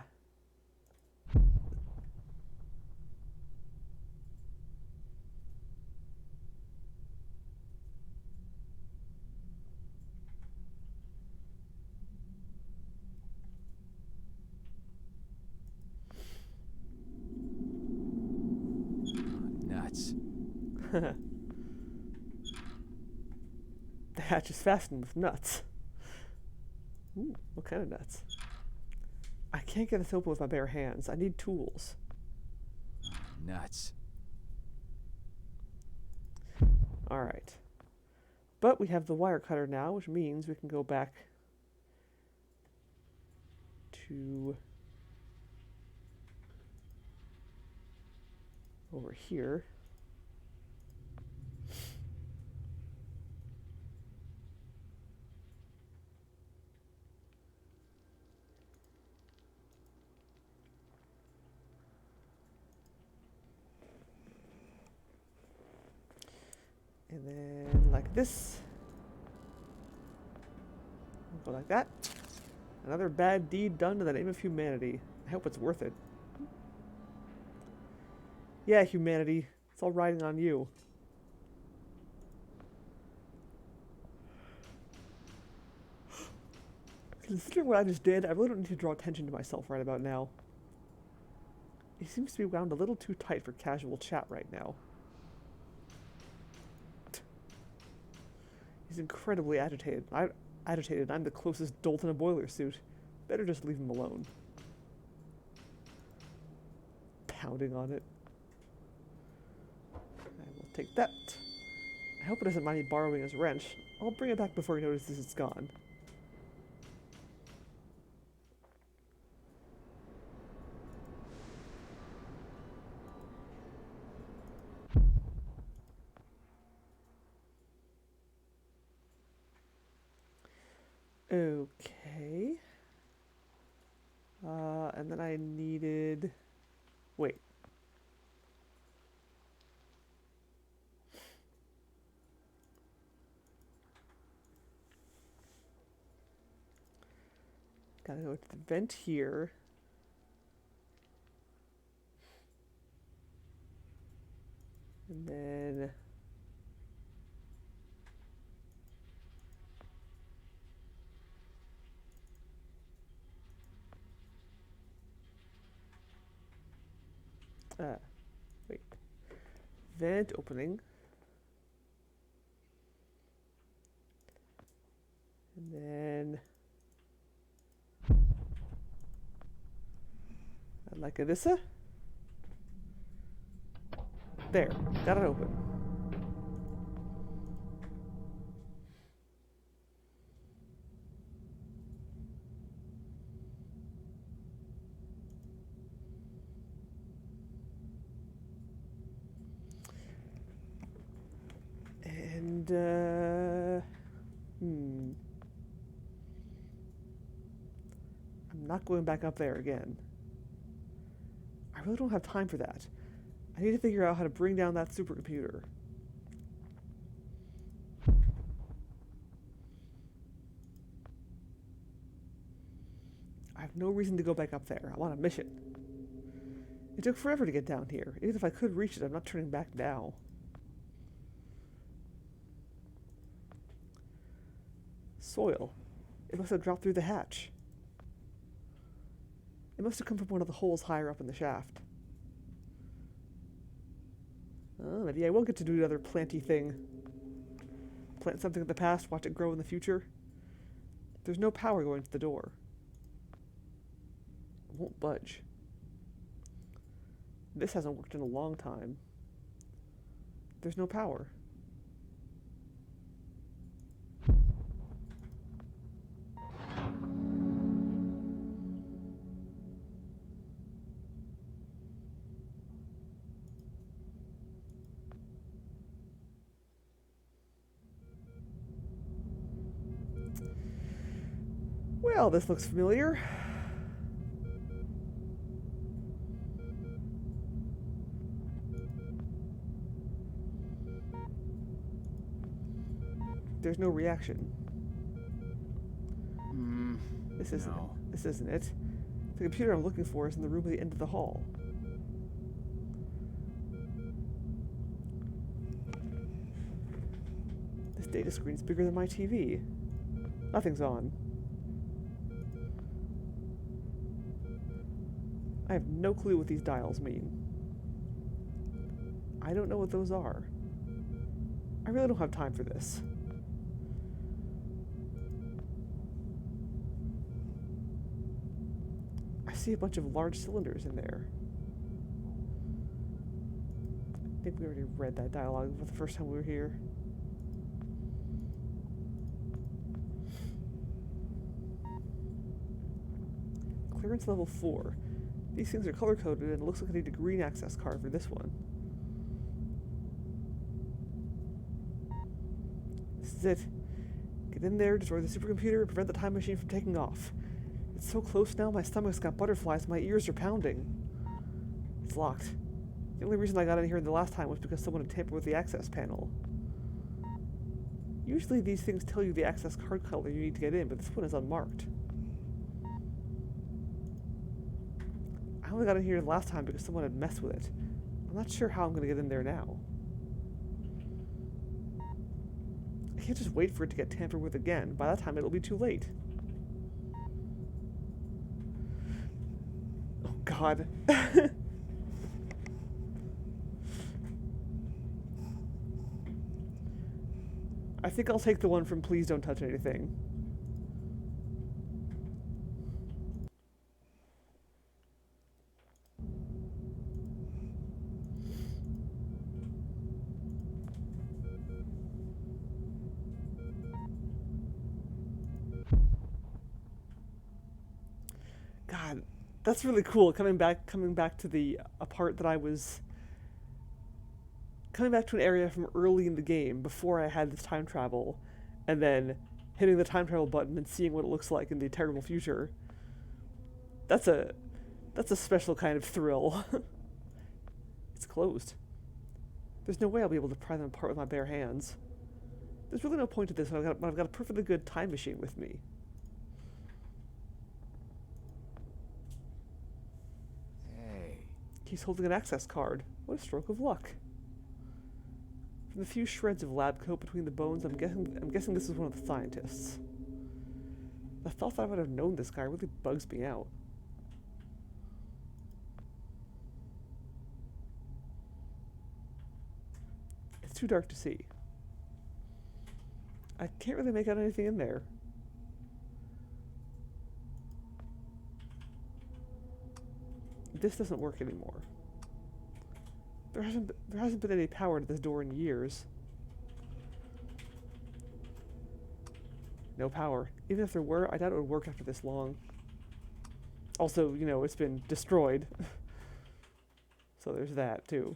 Nuts.
The hatch is fastened with nuts. Ooh, what kind of nuts? I can't get this open with my bare hands. I need tools.
Nuts.
Alright. But we have the wire cutter now, which means we can go back to over here. And then like this. Go like that. Another bad deed done in the name of humanity. I hope it's worth it. Yeah, humanity. It's all riding on you. Considering what I just did, I really don't need to draw attention to myself right about now. He seems to be wound a little too tight for casual chat right now. He's incredibly agitated. I'm the closest dolt in a boiler suit. Better just leave him alone. Pounding on it. I will take that. I hope it doesn't mind me borrowing his wrench. I'll bring it back before he notices it's gone. Okay. And then I needed... Wait. Gotta go to the vent here. And then... wait. Vent opening. And then... like this. There, got it open. And, I'm not going back up there again. I really don't have time for that. I need to figure out how to bring down that supercomputer. I have no reason to go back up there. I'm on a mission. It took forever to get down here. Even if I could reach it, I'm not turning back now. Soil. It must have dropped through the hatch. It must have come from one of the holes higher up in the shaft. Oh, maybe I will get to do another planty thing. Plant something in the past, watch it grow in the future. There's no power going to the door. It won't budge. This hasn't worked in a long time. There's no power. Well, this looks familiar. There's no reaction. This isn't
no.
it. This isn't it. The computer I'm looking for is in the room at the end of the hall. This data screen's bigger than my TV. Nothing's on. I have no clue what these dials mean. I don't know what those are. I really don't have time for this. I see a bunch of large cylinders in there. I think we already read that dialogue for the first time we were here. Clearance level 4. These things are color-coded and it looks like I need a green access card for this one. This is it. Get in there, destroy the supercomputer, and prevent the time machine from taking off. It's so close now, my stomach's got butterflies, my ears are pounding. It's locked. The only reason I got in here the last time was because someone had tampered with the access panel. Usually these things tell you the access card color you need to get in, but this one is unmarked. I only got in here the last time because someone had messed with it. I'm not sure how I'm going to get in there now. I can't just wait for it to get tampered with again. By that time, it'll be too late. Oh, God. I think I'll take the one from Please Don't Touch Anything. God, that's really cool. Coming back to the a part that I was coming back to an area from early in the game before I had this time travel, and then hitting the time travel button and seeing what it looks like in the terrible future. That's a special kind of thrill. It's closed. There's no way I'll be able to pry them apart with my bare hands. There's really no point to this when I've got a perfectly good time machine with me. He's holding an access card. What a stroke of luck. From the few shreds of lab coat between the bones, I'm guessing this is one of the scientists. The thought that I would have known this guy really bugs me out. It's too dark to see. I can't really make out anything in there. This doesn't work anymore. there hasn't been any power to this door in years. No power. Even if there were, I doubt it would work after this long. Also, you know, it's been destroyed. So there's that, too.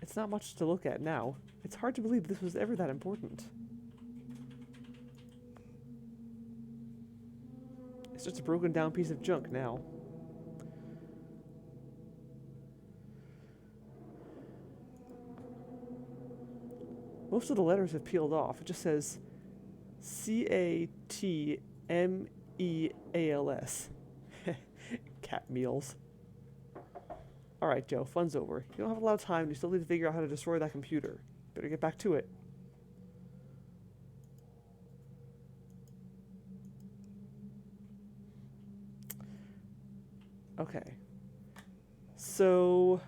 It's not much to look at now. It's hard to believe this was ever that important. It's just a broken down piece of junk now. Most of the letters have peeled off. It just says C-A-T-M-E-A-L-S. Cat meals. Alright, Joe, fun's over. You don't have a lot of time, and you still need to figure out how to destroy that computer. Better get back to it. Okay. So,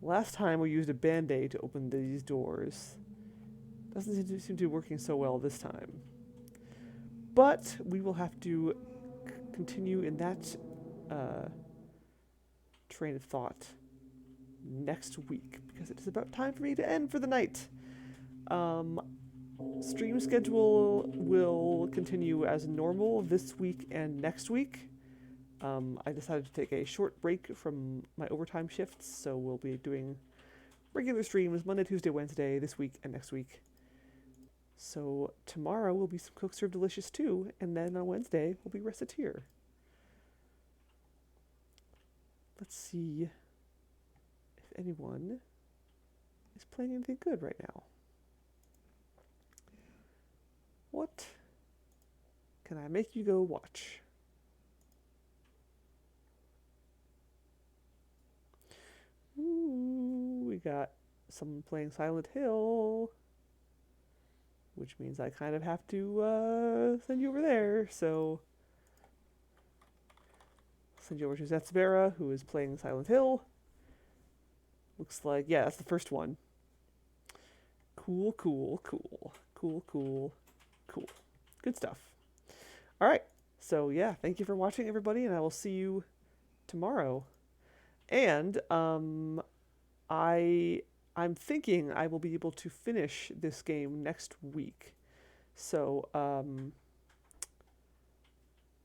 last time we used a band-aid to open these doors. Doesn't seem to be working so well this time. But we will have to continue in that train of thought next week, because it is about time for me to end for the night. Stream schedule will continue as normal this week and next week. I decided to take a short break from my overtime shifts, so we'll be doing regular streams Monday, Tuesday, Wednesday, this week and next week. So tomorrow will be some Cook Serve Delicious 2, and then on Wednesday will be Reciteer. Let's see if anyone is playing anything good right now. What can I make you go watch? Ooh, we got someone playing Silent Hill, which means I kind of have to send you over there, so send you over to Zetsubera, who is playing Silent Hill. Looks like, yeah, that's the first one. Cool, cool, cool. Cool, cool, cool. Good stuff. Alright, so yeah, thank you for watching, everybody, and I will see you tomorrow. And I'm thinking I will be able to finish this game next week. So,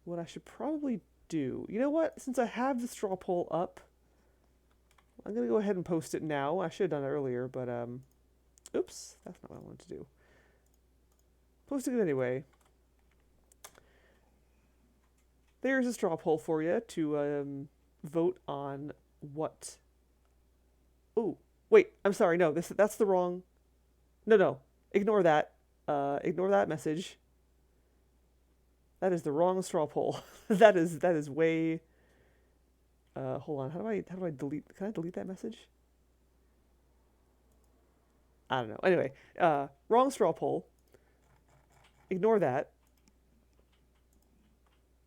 what I should probably do... You know what? Since I have the straw poll up, I'm going to go ahead and post it now. I should have done it earlier, but, oops, that's not what I wanted to do. Posting it anyway. There's a straw poll for you to vote on what... Oh, wait, I'm sorry, no, that's the wrong... No, ignore that. Ignore that message. That is the wrong straw poll. that is way... hold on, how do I delete... Can I delete that message? I don't know. Anyway, wrong straw poll. Ignore that.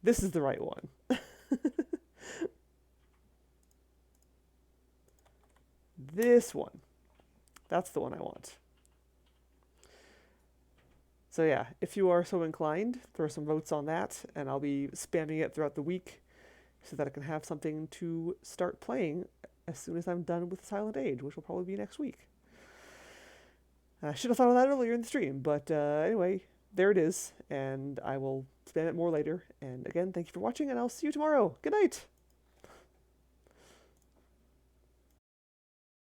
This is the right one. This one. That's the one I want. So yeah, if you are so inclined, throw some votes on that, and I'll be spamming it throughout the week so that I can have something to start playing as soon as I'm done with Silent Age, which will probably be next week. I should have thought of that earlier in the stream, but anyway, there it is, and I will spam it more later. And again, thank you for watching, and I'll see you tomorrow. Good night!